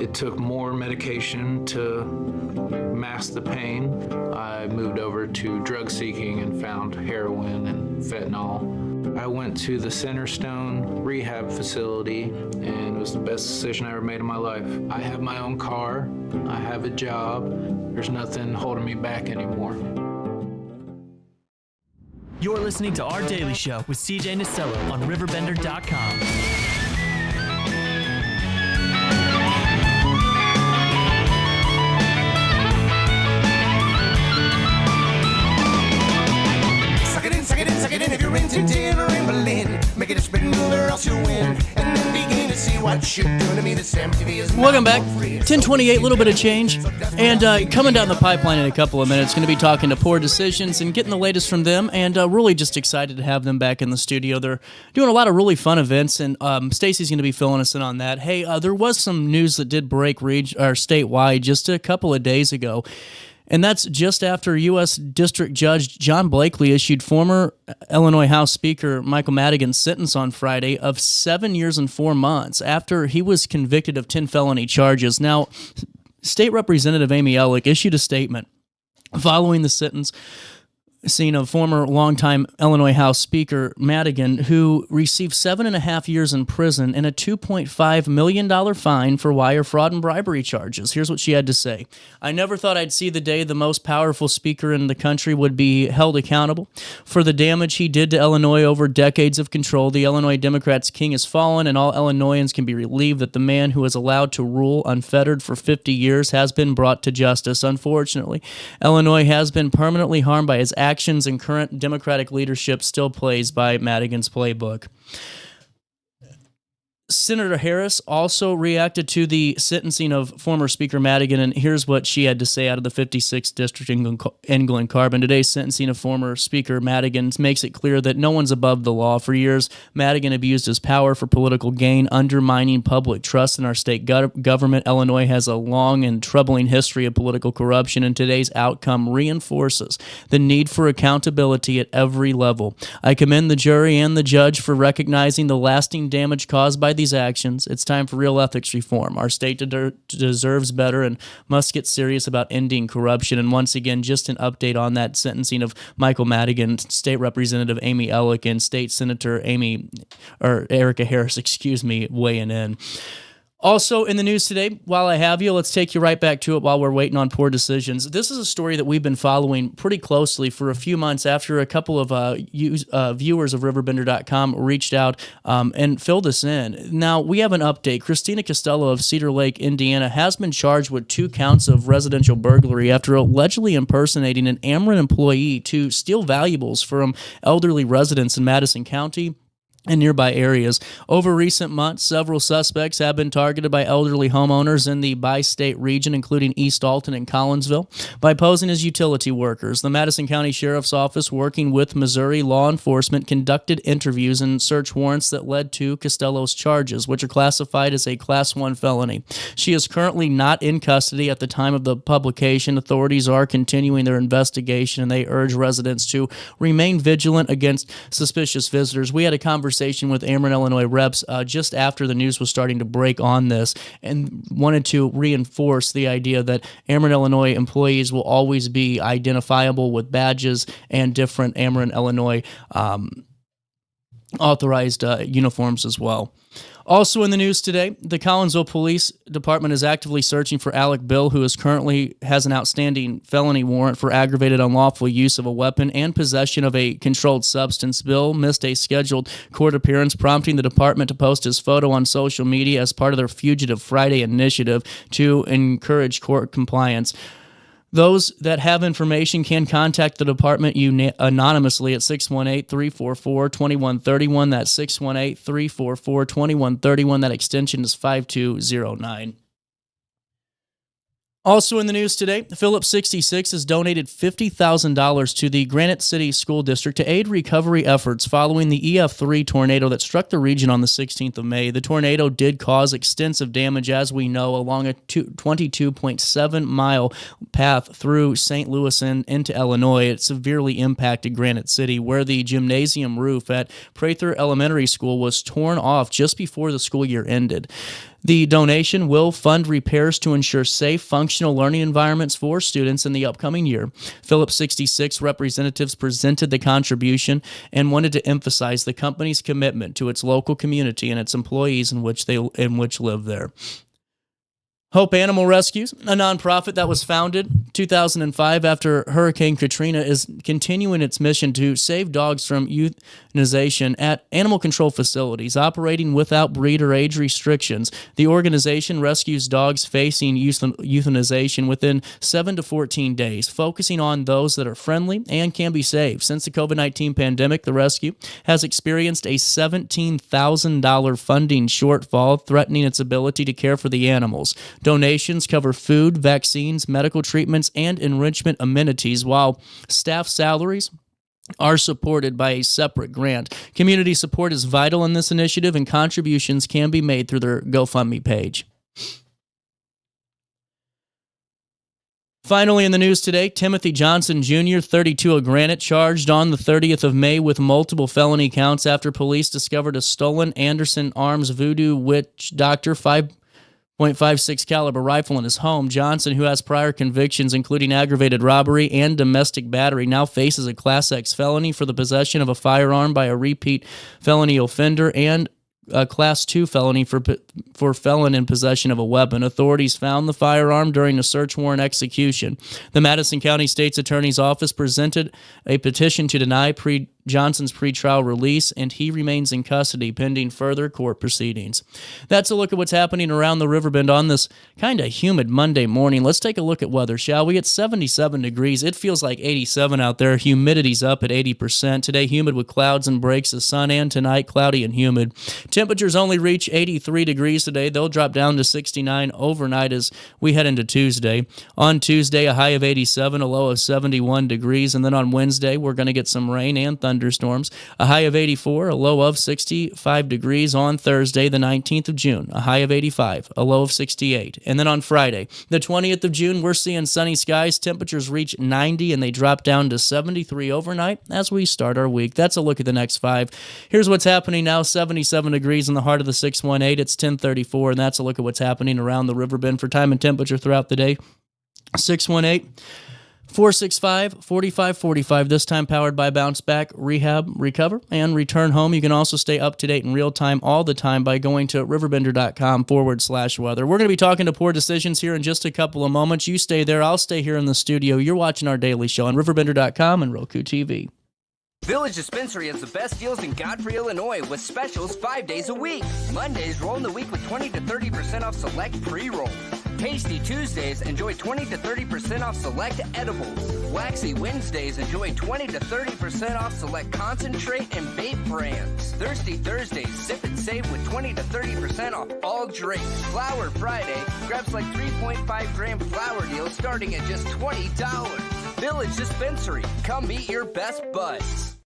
S12: it took more medication to mask the pain. I moved over to drug seeking and found heroin and fentanyl. I went to the Centerstone rehab facility, and it was the best decision I ever made in my life. I have my own car. I have a job. There's nothing holding me back anymore.
S13: You're listening to Our Daily Show with CJ Nasello on RiverBender.com.
S1: Suck it in if you're in Tintin or in Berlin. Make it a spin move or else you'll win. And then begin to see why What you do to me that's empty is
S2: Welcome back. 1028, little bit of change. And coming down the pipeline in a couple of minutes, going to be talking to Poor Decisions and getting the latest from them. And really just excited to have them back in the studio. They're doing a lot of really fun events, and Stacy's going to be filling us in on that. Hey, there was some news that did break statewide just a couple of days ago. And that's just after U.S. District Judge John Blakely issued former Illinois House Speaker Michael Madigan's sentence on Friday of 7 years and 4 months after he was convicted of 10 felony charges. Now, State Representative Amy Ellick issued a statement following the sentence scene of former longtime Illinois House Speaker Madigan, who received 7.5 years in prison and a $2.5 million fine for wire fraud and bribery charges. Here's what she had to say. I never thought I'd see the day the most powerful speaker in the country would be held accountable for the damage he did to Illinois over decades of control. The Illinois Democrats' king has fallen, and all Illinoisans can be relieved that the man who was allowed to rule unfettered for 50 years has been brought to justice. Unfortunately, Illinois has been permanently harmed by his actions, and current Democratic leadership still plays by Madigan's playbook. Senator Harris also reacted to the sentencing of former Speaker Madigan, and here's what she had to say out of the 56th District in Glen Carbon. Today's sentencing of former Speaker Madigan makes it clear that no one's above the law. For years, Madigan abused his power for political gain, undermining public trust in our state government. Illinois has a long and troubling history of political corruption, and today's outcome reinforces the need for accountability at every level. I commend the jury and the judge for recognizing the lasting damage caused by these actions. It's time for real ethics reform. Our state deserves better and must get serious about ending corruption. And once again, just an update on that sentencing of Michael Madigan, State Representative Amy Ellick, and State Senator Erica Harris, weighing in. Also in the news today, while I have you, let's take you right back to it while we're waiting on Poor Decisions. This is a story that we've been following pretty closely for a few months after a couple of viewers of RiverBender.com reached out and filled us in. Now, we have an update. Christina Costello of Cedar Lake, Indiana, has been charged with 2 counts of residential burglary after allegedly impersonating an Ameren employee to steal valuables from elderly residents in Madison County and nearby areas. Over recent months, several suspects have been targeted by elderly homeowners in the bi-state region, including East Alton and Collinsville, by posing as utility workers. The Madison County Sheriff's Office, working with Missouri law enforcement, conducted interviews and search warrants that led to Costello's charges, which are classified as a Class 1 felony. She is currently not in custody at the time of the publication. Authorities are continuing their investigation, and they urge residents to remain vigilant against suspicious visitors. We had a conversation with Ameren, Illinois reps just after the news was starting to break on this, and wanted to reinforce the idea that Ameren, Illinois employees will always be identifiable with badges and different Ameren, Illinois authorized uniforms as well. Also in the news today, the Collinsville Police Department is actively searching for Alec Bill, who currently has an outstanding felony warrant for aggravated unlawful use of a weapon and possession of a controlled substance. Bill missed a scheduled court appearance, prompting the department to post his photo on social media as part of their Fugitive Friday initiative to encourage court compliance. Those that have information can contact the department anonymously at 618-344-2131. That's 618-344-2131. That extension is 5209. Also in the news today, Phillips 66 has donated $50,000 to the Granite City School District to aid recovery efforts following the EF3 tornado that struck the region on the 16th of May. The tornado did cause extensive damage, as we know, along a 22.7-mile path through St. Louis and into Illinois. It severely impacted Granite City, where the gymnasium roof at Prather Elementary School was torn off just before the school year ended. The donation will fund repairs to ensure safe, functional learning environments for students in the upcoming year. Phillips 66 representatives presented the contribution and wanted to emphasize the company's commitment to its local community and its employees in which live there. Hope Animal Rescues, a nonprofit that was founded 2005 after Hurricane Katrina, is continuing its mission to save dogs from euthanization at animal control facilities operating without breed or age restrictions. The organization rescues dogs facing euthanization within 7 to 14 days, focusing on those that are friendly and can be saved. Since the COVID-19 pandemic, the rescue has experienced a $17,000 funding shortfall, threatening its ability to care for the animals. Donations cover food, vaccines, medical treatments, and enrichment amenities, while staff salaries are supported by a separate grant. Community support is vital in this initiative, and contributions can be made through their GoFundMe page. Finally, in the news today, Timothy Johnson Jr., 32 of Granite, charged on the 30th of May with multiple felony counts after police discovered a stolen Anderson Arms Voodoo Witch Doctor 5.56 caliber rifle in his home. Johnson, who has prior convictions including aggravated robbery and domestic battery, now faces a Class X felony for the possession of a firearm by a repeat felony offender and a Class 2 felony for felon in possession of a weapon. Authorities found the firearm during a search warrant execution. The Madison County State's Attorney's Office presented a petition to deny Johnson's pretrial release, and he remains in custody pending further court proceedings. That's a look at what's happening around the Riverbend on this kind of humid Monday morning. Let's take a look at weather, shall we? It's 77 degrees. It feels like 87 out there. Humidity's up at 80%. Today, humid with clouds and breaks of sun, and tonight, cloudy and humid. Temperatures only reach 83 degrees today. They'll drop down to 69 overnight as we head into Tuesday. On Tuesday, a high of 87, a low of 71 degrees, and then on Wednesday, we're going to get some rain and thunderstorms. A high of 84, a low of 65 degrees on Thursday, the 19th of June. A high of 85, a low of 68. And then on Friday, the 20th of June, we're seeing sunny skies. Temperatures reach 90 and they drop down to 73 overnight as we start our week. That's a look at the next 5. Here's what's happening now. 77 degrees in the heart of the 618. It's 10:34, and that's a look at what's happening around the Riverbend for time and temperature throughout the day. 618-465-4545, this time powered by Bounce Back, Rehab, Recover, and Return Home. You can also stay up to date in real time all the time by going to RiverBender.com/weather. We're going to be talking to Poor Decisions here in just a couple of moments. You stay there. I'll stay here in the studio. You're watching our daily show on RiverBender.com and Roku TV.
S17: Village Dispensary has the best deals in Godfrey, Illinois, with specials 5 days a week. Mondays, roll in the week with 20 to 30% off select pre-rolls. Tasty Tuesdays, enjoy 20 to 30% off select edibles. Waxy Wednesdays, enjoy 20 to 30% off select concentrate and vape brands. Thirsty Thursdays, sip and save with 20 to 30% off all drinks. Flower Friday, grab like 3.5 gram flower deals starting at just $20. Village Dispensary, come meet your best buds.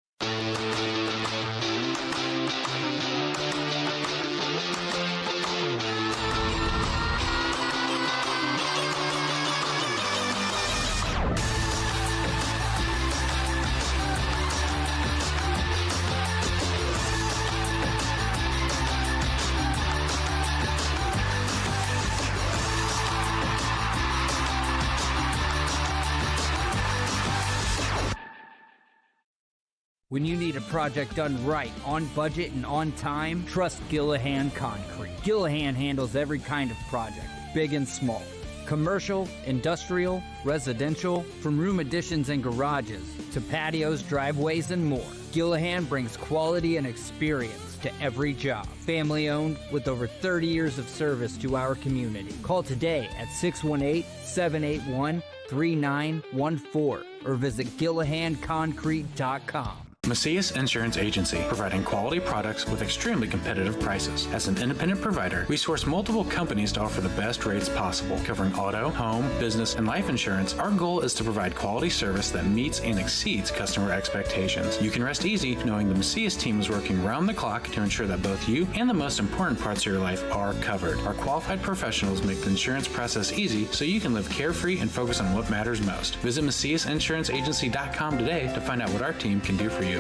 S16: When you need a project done right, on budget, and on time, trust Gillahan Concrete. Gillahan handles every kind of project, big and small. Commercial, industrial, residential, from room additions and garages to patios, driveways, and more. Gillahan brings quality and experience to every job. Family owned with over 30 years of service to our community. Call today at 618-781-3914 or visit GillahanConcrete.com.
S18: Macias Insurance Agency, providing quality products with extremely competitive prices. As an independent provider, we source multiple companies to offer the best rates possible, covering auto, home, business, and life insurance. Our goal is to provide quality service that meets and exceeds customer expectations. You can rest easy knowing the Macias team is working round the clock to ensure that both you and the most important parts of your life are covered. Our qualified professionals make the insurance process easy so you can live carefree and focus on what matters most. Visit MaciasInsuranceAgency.com today to find out what our team can do for you.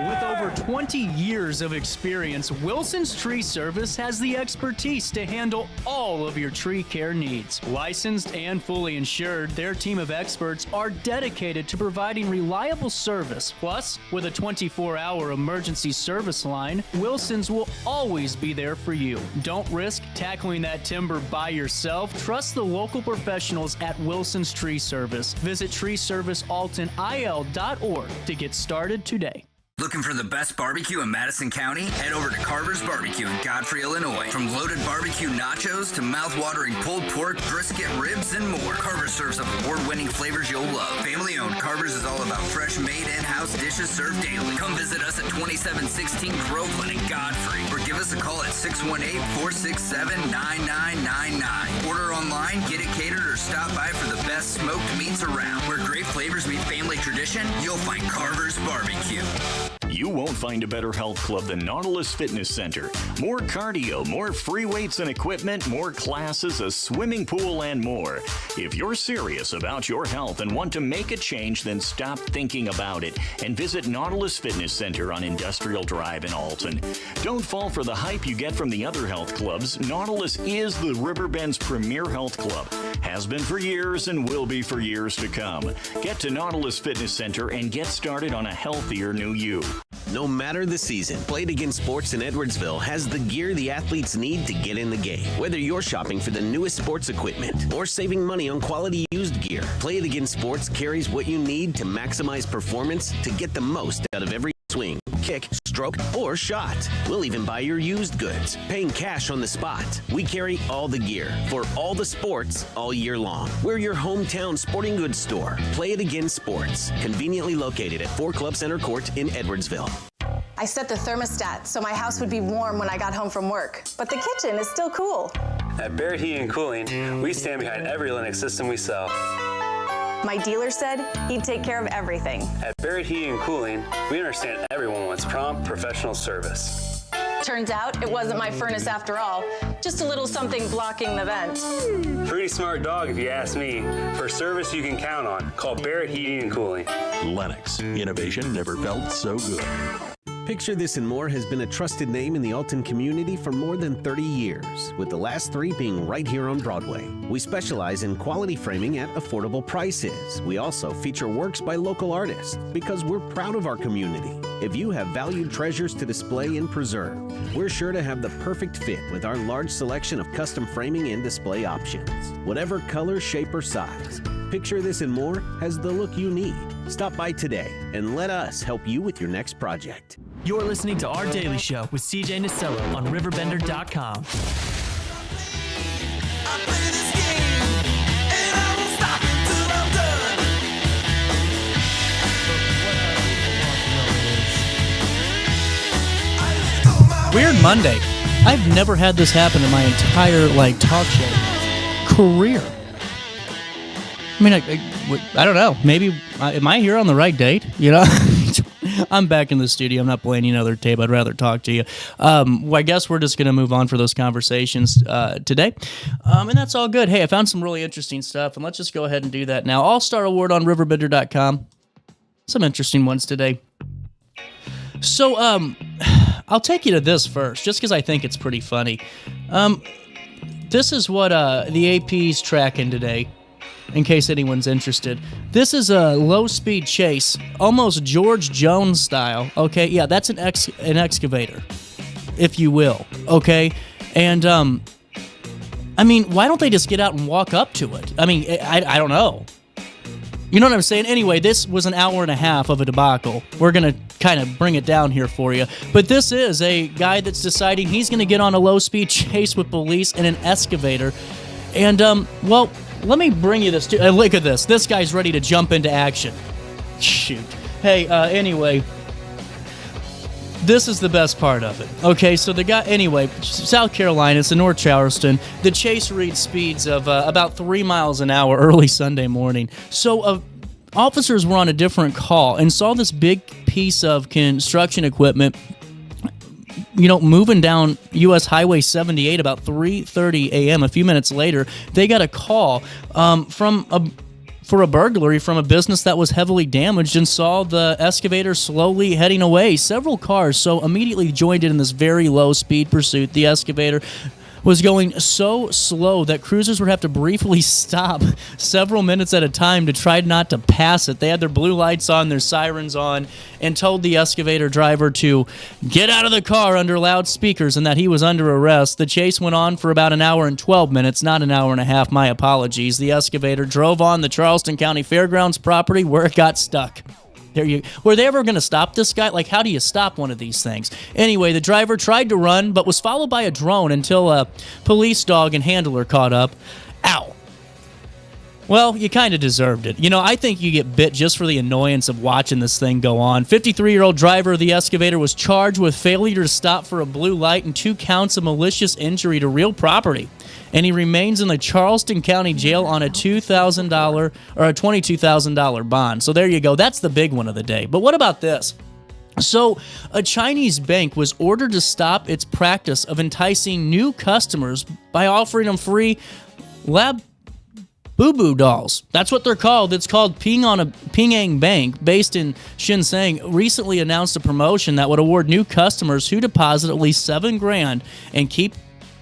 S13: With over
S2: over 20 years of experience, Wilson's Tree Service has the expertise to handle all of your tree care needs. Licensed and fully insured, their team of experts are dedicated to providing reliable service. Plus, with a 24-hour emergency service line, Wilson's will always be there for you. Don't risk tackling that timber by yourself. Trust the local professionals at Wilson's Tree Service. Visit treeservicealtonil.org to get started today.
S19: Looking for the best barbecue in Madison County? Head over to Carver's Barbecue in Godfrey, Illinois. From loaded barbecue nachos to mouth-watering pulled pork, brisket, ribs, and more, Carver's serves up award-winning flavors you'll love. Family-owned, Carver's is all about fresh-made in-house dishes served daily. Come visit us at 2716 Groveland in Godfrey, or give us a call at 618-467-9999. Order online, get it catered, or stop by for the best smoked meats around. Where great flavors meet family tradition, you'll find Carver's Barbecue.
S20: You won't find a better health club than Nautilus Fitness Center. More cardio, more free weights and equipment, more classes, a swimming pool, and more. If you're serious about your health and want to make a change, then stop thinking about it and visit Nautilus Fitness Center on Industrial Drive in Alton. Don't fall for the hype you get from the other health clubs. Nautilus is the Riverbend's premier health club. Has been for years and will be for years to come. Get to Nautilus Fitness Center and get started on a healthier new you.
S21: No matter the season, Play It Again Sports in Edwardsville has the gear the athletes need to get in the game. Whether you're shopping for the newest sports equipment or saving money on quality used gear, Play It Again Sports carries what you need to maximize performance to get the most out of every swing, kick, stroke, or shot. We'll even buy your used goods, paying cash on the spot. We carry all the gear for all the sports all year long. We're your hometown sporting goods store. Play It Again Sports, conveniently located at 4 Club Center Court in Edwardsville.
S22: I set the thermostat so my house would be warm when I got home from work, but the kitchen is still cool.
S23: At Barrett Heating and Cooling, we stand behind every Linux system we sell.
S22: My dealer said he'd take care of everything.
S23: At Barrett Heating and Cooling, we understand everyone wants prompt, professional service.
S22: Turns out it wasn't my furnace after all, just a little something blocking the vent.
S23: Pretty smart dog if you ask me. For service you can count on, call Barrett Heating and Cooling.
S24: Lennox, innovation never felt so good.
S21: Picture This and More has been a trusted name in the Alton community for more than 30 years, with the last 3 being right here on Broadway. We specialize in quality framing at affordable prices. We also feature works by local artists because we're proud of our community. If you have valued treasures to display and preserve, we're sure to have the perfect fit with our large selection of custom framing and display options. Whatever color, shape, or size, Picture This and More has the look you need. Stop by today and let us help you with your next project.
S13: You're listening to Our Daily Show with CJ Nasello on RiverBender.com.
S2: Weird Monday. I've never had this happen in my entire talk show career. I mean, I don't know. Maybe am I here on the right date? You know, I'm back in the studio. I'm not playing another tape. I'd rather talk to you. Well, I guess we're just going to move on for those conversations today, and that's all good. Hey, I found some really interesting stuff, and let's just go ahead and do that now. All-Star Award on RiverBender.com. Some interesting ones today. So, I'll take you to this first, just because I think it's pretty funny. This is what the AP's tracking today, in case anyone's interested. This is a low-speed chase, almost George Jones style. Okay, yeah, that's an excavator, if you will. Okay, and I mean, why don't they just get out and walk up to it? I mean, I don't know. You know what I'm saying? Anyway, this was an hour and a half of a debacle. We're going to kind of bring it down here for you. But this is a guy that's deciding he's going to get on a low-speed chase with police in an excavator. And, well, let me bring you this. Look at this. This guy's ready to jump into action. Shoot. Hey, anyway, this is the best part of it. Okay, so the guy, anyway, South Carolina, it's in North Charleston. The chase reads speeds of about 3 miles an hour early Sunday morning. So officers were on a different call and saw this big piece of construction equipment, you know, moving down U.S. Highway 78 about 3:30 a.m. A few minutes later, they got a call from for a burglary from a business that was heavily damaged and saw the excavator slowly heading away. Several cars so immediately joined in this very low-speed pursuit. The excavator was going so slow that cruisers would have to briefly stop several minutes at a time to try not to pass it. They had their blue lights on, their sirens on, and told the excavator driver to get out of the car under loudspeakers and that he was under arrest. The chase went on for about an hour and 12 minutes, not an hour and a half. My apologies. The excavator drove on the Charleston County Fairgrounds property where it got stuck. Were they ever going to stop this guy? Like, how do you stop one of these things? Anyway, the driver tried to run, but was followed by a drone until a police dog and handler caught up. Ow. Well, you kind of deserved it. You know, I think you get bit just for the annoyance of watching this thing go on. 53-year-old driver of the excavator was charged with failure to stop for a blue light and 2 counts of malicious injury to real property. And he remains in the Charleston County Jail on a $2,000 or a $22,000 bond. So there you go. That's the big one of the day. But what about this? So, a Chinese bank was ordered to stop its practice of enticing new customers by offering them free lab boo-boo dolls. That's what they're called. It's called Ping Bank, based in Shenzhen, recently announced a promotion that would award new customers who deposit at least $7,000 and keep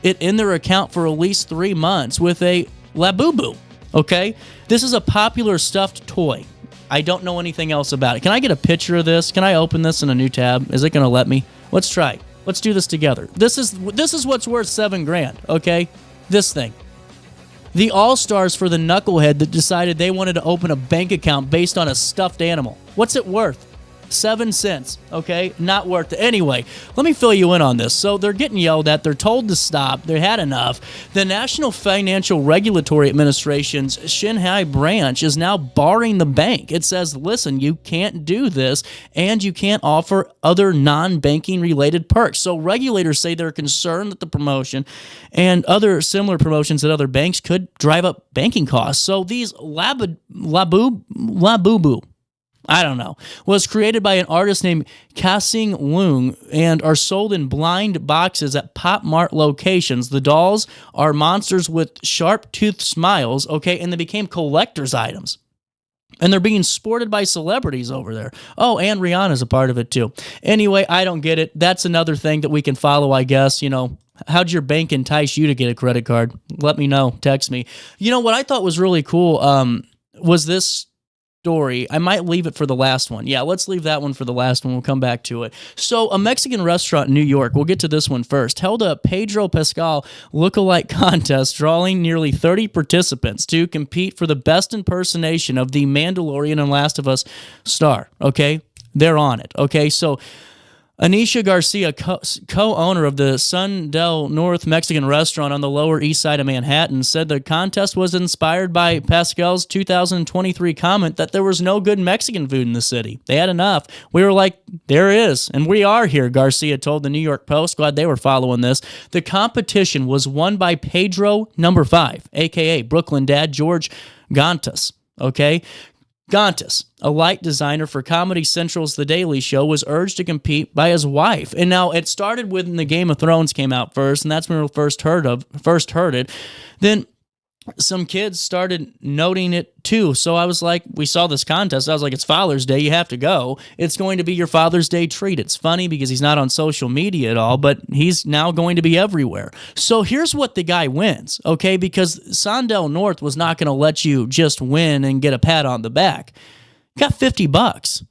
S2: it in their account for at least 3 months with a Labubu. Okay? This is a popular stuffed toy. I don't know anything else about it. Can I get a picture of this? Can I open this in a new tab? Is it going to let me? Let's try. Let's do this together. This is what's worth $7,000, okay? This thing. The all-stars for the knucklehead that decided they wanted to open a bank account based on a stuffed animal. What's it worth? 7 cents, okay? Not worth it. Anyway, let me fill you in on this. So they're getting yelled at. They're told to stop. They had enough. The National Financial Regulatory Administration's Shanghai branch is now barring the bank. It says, listen, you can't do this, and you can't offer other non-banking related perks. So regulators say they're concerned that the promotion and other similar promotions at other banks could drive up banking costs. So these Labubu, I don't know, was created by an artist named Kassing Leung and are sold in blind boxes at Pop Mart locations. The dolls are monsters with sharp-toothed smiles, okay, and they became collector's items. And they're being sported by celebrities over there. Oh, and Rihanna's a part of it, too. Anyway, I don't get it. That's another thing that we can follow, I guess. You know, how'd your bank entice you to get a credit card? Let me know. Text me. You know, what I thought was really cool was this story. I might leave it for the last one. Yeah, let's leave that one for the last one. We'll come back to it. So, a Mexican restaurant in New York, we'll get to this one first, held a Pedro Pascal lookalike contest, drawing nearly 30 participants to compete for the best impersonation of the Mandalorian and Last of Us star. Okay? They're on it. Okay? So, Anisha Garcia, co-owner of the Sun Del Norte Mexican restaurant on the Lower East Side of Manhattan, said the contest was inspired by Pascal's 2023 comment that there was no good Mexican food in the city. They had enough. We were like, there is, and we are here, Garcia told the New York Post. Glad they were following this. The competition was won by Pedro No. 5, a.k.a. Brooklyn Dad George Gontas. Okay? Gontas, a light designer for Comedy Central's The Daily Show, was urged to compete by his wife. And now it started when the Game of Thrones came out first, and that's when we first heard it. Then some kids started noting it too. So I was like, we saw this contest. I was like, it's Father's Day. You have to go. It's going to be your Father's Day treat. It's funny because he's not on social media at all, but he's now going to be everywhere. So here's what the guy wins, okay? Because Sandel North was not going to let you just win and get a pat on the back. Got $50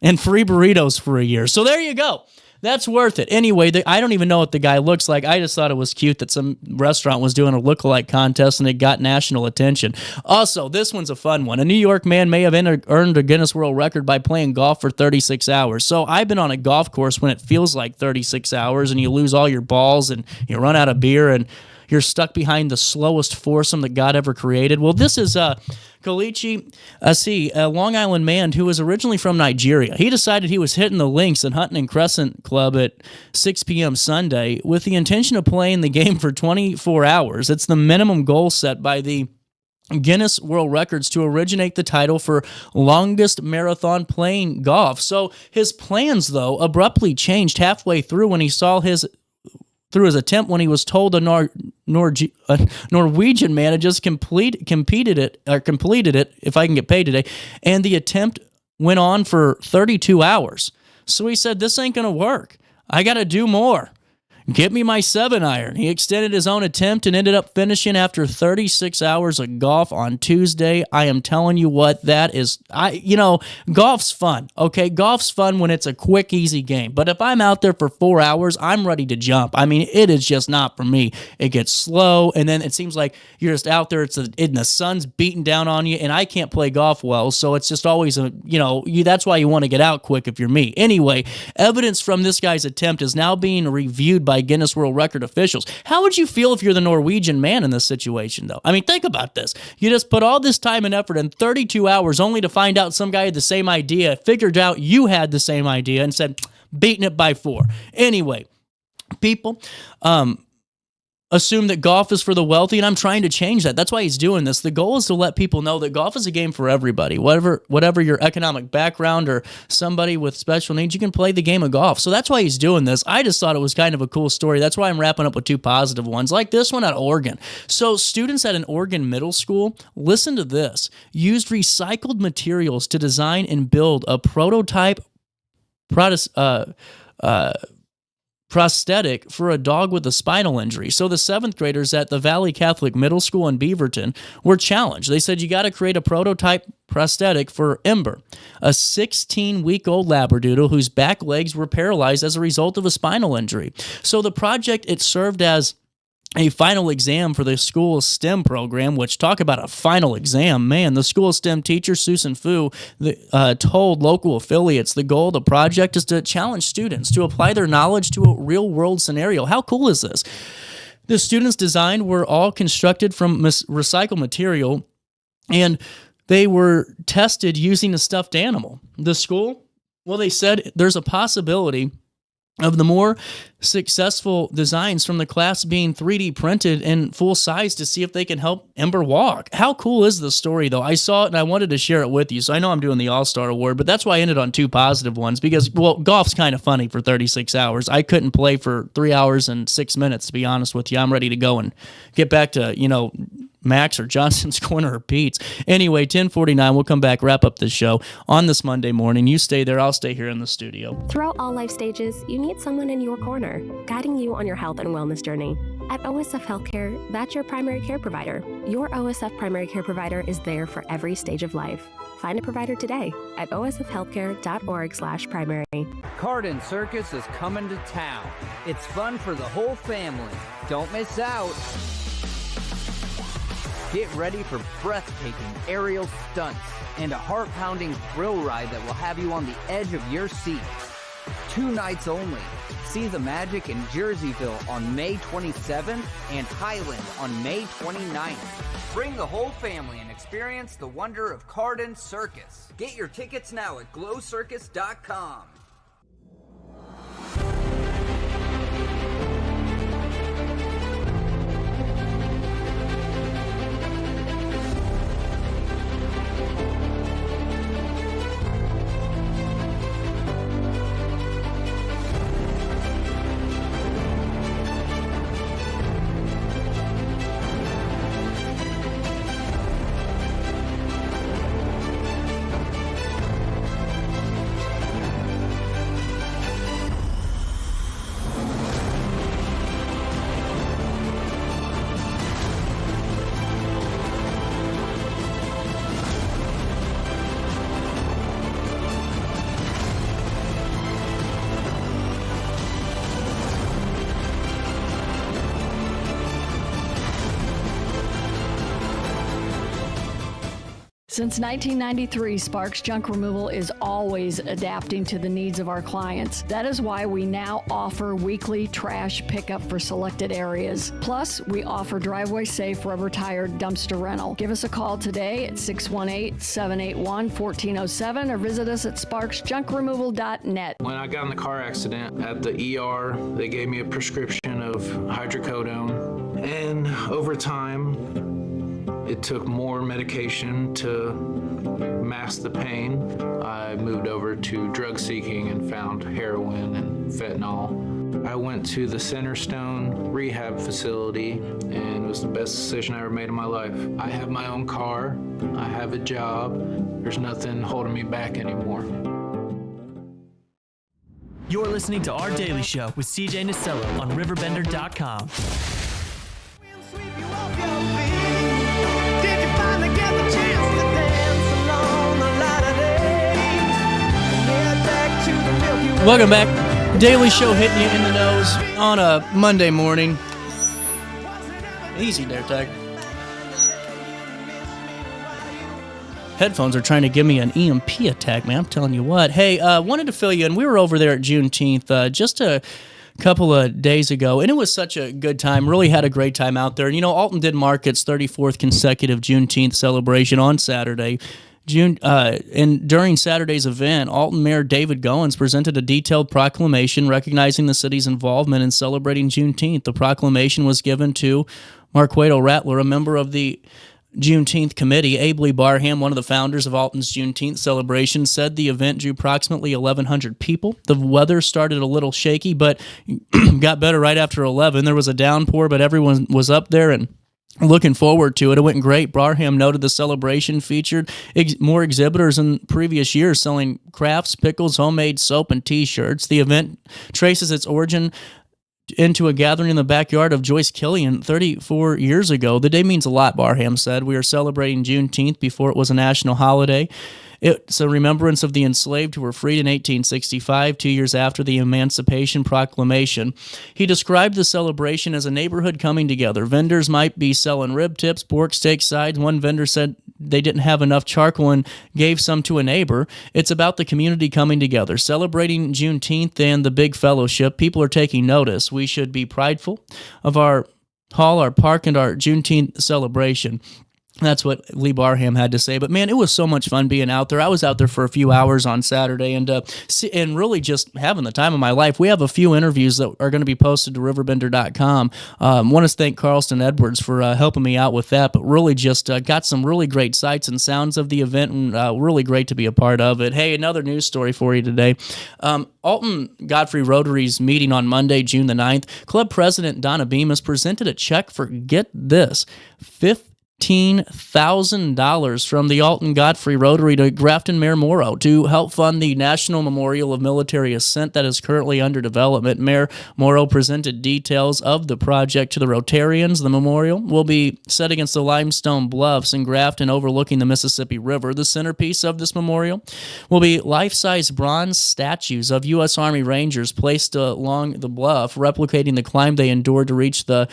S2: and free burritos for a year. So there you go. That's worth it. Anyway, I don't even know what the guy looks like. I just thought it was cute that some restaurant was doing a lookalike contest and it got national attention. Also, this one's a fun one. A New York man may have earned a Guinness World Record by playing golf for 36 hours. So I've been on a golf course when it feels like 36 hours and you lose all your balls and you run out of beer and you're stuck behind the slowest foursome that God ever created. Well, this is Kalichi Asi, a Long Island man who was originally from Nigeria. He decided he was hitting the links at Huntington Crescent Club at 6 p.m. Sunday with the intention of playing the game for 24 hours. It's the minimum goal set by the Guinness World Records to originate the title for longest marathon playing golf. So his plans, though, abruptly changed halfway through when he saw his attempt when he was told a Norwegian man had just completed it, if I can get paid today, and the attempt went on for 32 hours. So he said, this ain't going to work. I got to do more. Get me my 7-iron. He extended his own attempt and ended up finishing after 36 hours of golf on Tuesday. I am telling you what, that is, golf's fun, okay? Golf's fun when it's a quick, easy game. But if I'm out there for 4 hours, I'm ready to jump. I mean, it is just not for me. It gets slow, and then it seems like you're just out there, and the sun's beating down on you, and I can't play golf well, so it's just always, that's why you want to get out quick if you're me. Anyway, evidence from this guy's attempt is now being reviewed by Guinness World Record officials. How would you feel if you're the Norwegian man in this situation, though? I mean, think about this. You just put all this time and effort in 32 hours only to find out some guy had the same idea, figured out you had the same idea, and said, beating it by 4. Anyway, people, assume that golf is for the wealthy, and I'm trying to change that. That's why he's doing this. The goal is to let people know that golf is a game for everybody. Whatever your economic background or somebody with special needs, you can play the game of golf. So that's why he's doing this. I just thought it was kind of a cool story. That's why I'm wrapping up with 2 positive ones, like this one at Oregon. So students at an Oregon middle school, listen to this, used recycled materials to design and build a prototype prosthetic for a dog with a spinal injury. So the 7th graders at the Valley Catholic Middle School in Beaverton were challenged. They said, you got to create a prototype prosthetic for Ember, a 16-week-old Labradoodle whose back legs were paralyzed as a result of a spinal injury. So the project, it served as a final exam for the school's STEM program, which, talk about a final exam. Man, the school STEM teacher, Susan Fu, told local affiliates the goal of the project is to challenge students to apply their knowledge to a real-world scenario. How cool is this? The students' design were all constructed from recycled material, and they were tested using a stuffed animal. The school, well, they said there's a possibility of the more successful designs from the class being 3D printed in full size to see if they can help Ember walk. How cool is this story, though? I saw it and I wanted to share it with you. So I know I'm doing the All-Star Award, but that's why I ended on 2 positive ones because, well, golf's kind of funny for 36 hours. I couldn't play for 3 hours and 6 minutes, to be honest with you. I'm ready to go and get back to, Max or Johnson's Corner or Pete's. Anyway, 10:49, we'll come back, wrap up this show on this Monday morning. You stay there, I'll stay here in the studio.
S10: Throughout all life stages, you need someone in your corner, guiding you on your health and wellness journey. At OSF Healthcare, that's your primary care provider. Your OSF primary care provider is there for every stage of life. Find a provider today at osfhealthcare.org/primary.
S16: Cardin Circus is coming to town. It's fun for the whole family. Don't miss out. Get ready for breathtaking aerial stunts and a heart-pounding thrill ride that will have you on the edge of your seat. 2 nights only. See the magic in Jerseyville on May 27th and Highland on May 29th. Bring the whole family and experience the wonder of Cardin Circus. Get your tickets now at glowcircus.com.
S11: Since 1993, Sparks Junk Removal is always adapting to the needs of our clients. That is why we now offer weekly trash pickup for selected areas. Plus, we offer driveway-safe rubber-tired dumpster rental. Give us a call today at 618-781-1407 or visit us at sparksjunkremoval.net.
S12: When I got in the car accident at the ER, they gave me a prescription of hydrocodone, and over time, it took more medication to mask the pain. I moved over to drug seeking and found heroin and fentanyl. I went to the Centerstone rehab facility, and it was the best decision I ever made in my life. I have my own car. I have a job. There's nothing holding me back anymore.
S13: You're listening to Our Daily Show with CJ Nasello on RiverBender.com.
S1: Did you finally get the chance to dance along the light of day? Get back to the Milky Way.
S2: Welcome back. Daily Show hitting you in the nose on a Monday morning. Easy there, Tag. Headphones are trying to give me an EMP attack, man. I'm telling you what. Hey, wanted to fill you in. We were over there at Juneteenth just a couple of days ago, and it was such a good time. Really had a great time out there. And, you know, Alton did mark its 34th consecutive Juneteenth celebration on Saturday. And during Saturday's event, Alton Mayor David Goins presented a detailed proclamation recognizing the city's involvement in celebrating Juneteenth. The proclamation was given to Marquedo Rattler, a member of the Juneteenth Committee. Abley Barham, one of the founders of Alton's Juneteenth celebration, said the event drew approximately 1,100 people. The weather started a little shaky, but got better right after 11. There was a downpour, but everyone was up there and looking forward to it. It went great. Barham noted the celebration featured more exhibitors than previous years, selling crafts, pickles, homemade soap, and T-shirts. The event traces its origin into a gathering in the backyard of Joyce Killian 34 years ago. The day means a lot, Barham said. We are celebrating Juneteenth before it was a national holiday. It's a remembrance of the enslaved who were freed in 1865, 2 years after the Emancipation Proclamation. He described the celebration as a neighborhood coming together. Vendors might be selling rib tips, pork steak sides. One vendor said they didn't have enough charcoal and gave some to a neighbor. It's about the community coming together, celebrating Juneteenth and the big fellowship. People are taking notice. We should be prideful of our hall, our park, and our Juneteenth celebration. That's what Lee Barham had to say. But, man, it was so much fun being out there. I was out there for a few hours on Saturday and really just having the time of my life. We have a few interviews that are going to be posted to RiverBender.com. Want to thank Carlston Edwards for helping me out with that, but really just got some really great sights and sounds of the event, and really great to be a part of it. Hey, another news story for you today. Alton Godfrey Rotary's meeting on Monday, June the 9th. Club President Donna Bemis presented a check for, get this, $15,000 from the Alton Godfrey Rotary to Grafton Mayor Morrow to help fund the National Memorial of Military Ascent that is currently under development. Mayor Morrow presented details of the project to the Rotarians. The memorial will be set against the limestone bluffs in Grafton overlooking the Mississippi River. The centerpiece of this memorial will be life-size bronze statues of U.S. Army Rangers placed along the bluff, replicating the climb they endured to reach the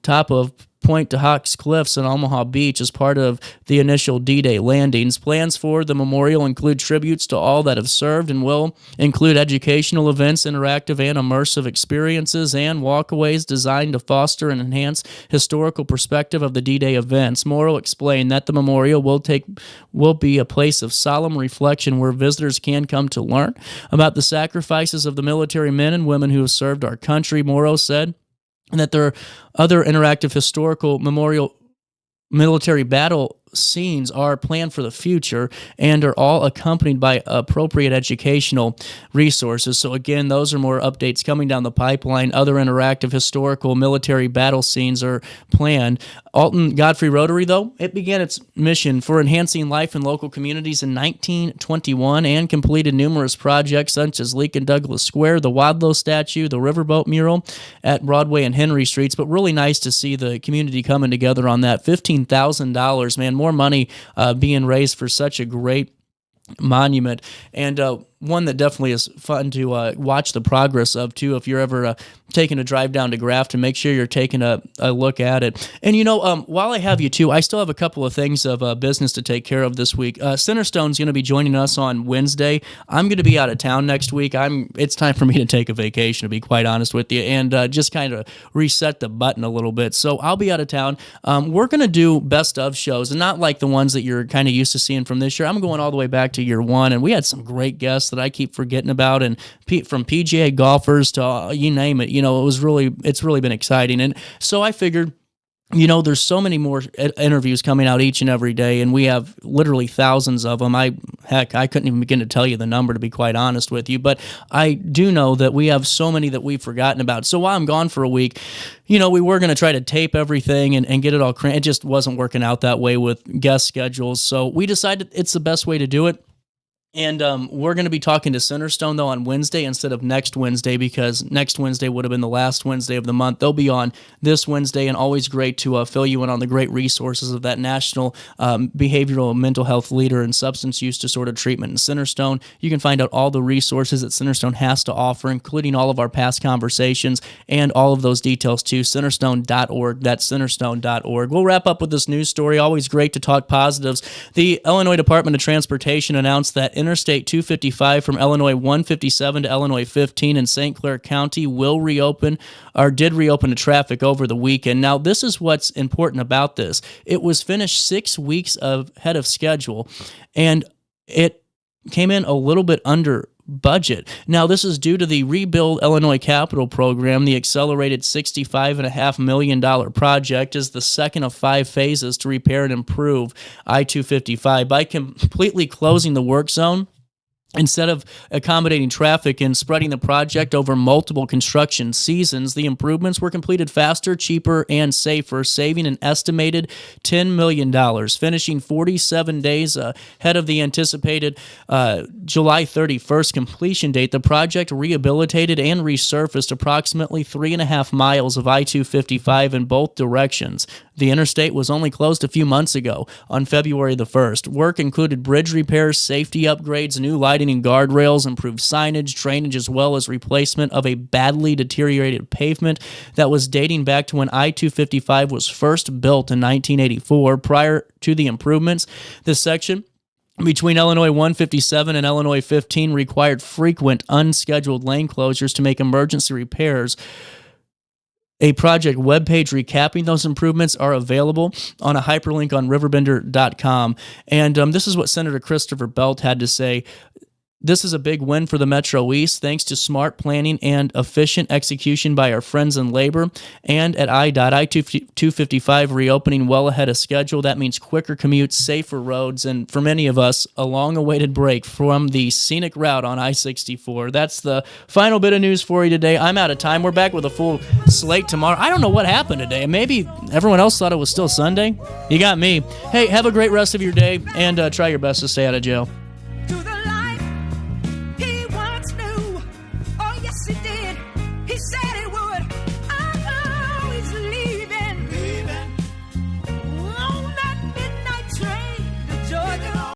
S2: top of Point to Hawks Cliffs and Omaha Beach as part of the initial D-Day landings. Plans for the memorial include tributes to all that have served and will include educational events, interactive and immersive experiences, and walkaways designed to foster and enhance historical perspective of the D-Day events. Morrow explained that the memorial will be a place of solemn reflection where visitors can come to learn about the sacrifices of the military men and women who have served our country. Morrow said that there are other interactive historical memorial military battle scenes are planned for the future and are all accompanied by appropriate educational resources. So again, those are more updates coming down the pipeline. Other interactive historical military battle scenes are planned. Alton Godfrey Rotary, though, it began its mission for enhancing life in local communities in 1921 and completed numerous projects such as Leake and Douglas Square, the Wadlow statue, the Riverboat mural at Broadway and Henry Streets. But really nice to see the community coming together on that. $15,000, man, more money being raised for such a great monument, and one that definitely is fun to watch the progress of, too. If you're ever taking a drive down to Grafton, make sure you're taking a look at it. And, you know, while I have you, too, I still have a couple of things of business to take care of this week. Centerstone's going to be joining us on Wednesday. I'm going to be out of town next week. It's time for me to take a vacation, to be quite honest with you, and just kind of reset the button a little bit. So I'll be out of town. We're going to do best of shows, and not like the ones that you're kind of used to seeing from this year. I'm going all the way back to year one, and we had some great guests that I keep forgetting about, and from PGA golfers to you name it. You know, it's really been exciting, and so I figured there's so many more interviews coming out each and every day, and we have literally thousands of them. I couldn't even begin to tell you the number, to be quite honest with you, but I do know that we have so many that we've forgotten about. So while I'm gone for a week, we were going to try to tape everything and get it all cranked. It just wasn't working out that way with guest schedules, so we decided it's the best way to do it. And we're going to be talking to Centerstone, though, on Wednesday instead of next Wednesday, because next Wednesday would have been the last Wednesday of the month. They'll be on this Wednesday, and always great to fill you in on the great resources of that national behavioral mental health leader in substance use disorder treatment in Centerstone. You can find out all the resources that Centerstone has to offer, including all of our past conversations and all of those details, too. Centerstone.org. That's Centerstone.org. We'll wrap up with this news story. Always great to talk positives. The Illinois Department of Transportation announced that Interstate 255 from Illinois 157 to Illinois 15 in St. Clair County did reopen to traffic over the weekend. Now, this is what's important about this. It was finished 6 weeks ahead of schedule, and it came in a little bit under budget. Now, this is due to the Rebuild Illinois Capital Program. The accelerated $65.5 million project is the second of 5 phases to repair and improve I-255 by completely closing the work zone. Instead of accommodating traffic and spreading the project over multiple construction seasons, the improvements were completed faster, cheaper, and safer, saving an estimated $10 million, finishing 47 days ahead of the anticipated July 31st completion date. The project rehabilitated and resurfaced approximately 3.5 miles of I-255 in both directions. The interstate was only closed a few months ago on February the 1st. Work included bridge repairs, safety upgrades, new lighting and guardrails, improved signage, drainage, as well as replacement of a badly deteriorated pavement that was dating back to when I-255 was first built in 1984. Prior to the improvements, this section between Illinois 157 and Illinois 15 required frequent unscheduled lane closures to make emergency repairs. A project webpage recapping those improvements are available on a hyperlink on RiverBender.com. And this is what Senator Christopher Belt had to say. This is a big win for the Metro East, thanks to smart planning and efficient execution by our friends in labor. And at IDOT, I-255 reopening well ahead of schedule. That means quicker commutes, safer roads, and for many of us, a long-awaited break from the scenic route on I-64. That's the final bit of news for you today. I'm out of time. We're back with a full slate tomorrow. I don't know what happened today. Maybe everyone else thought it was still Sunday. You got me. Hey, have a great rest of your day, and try your best to stay out of jail.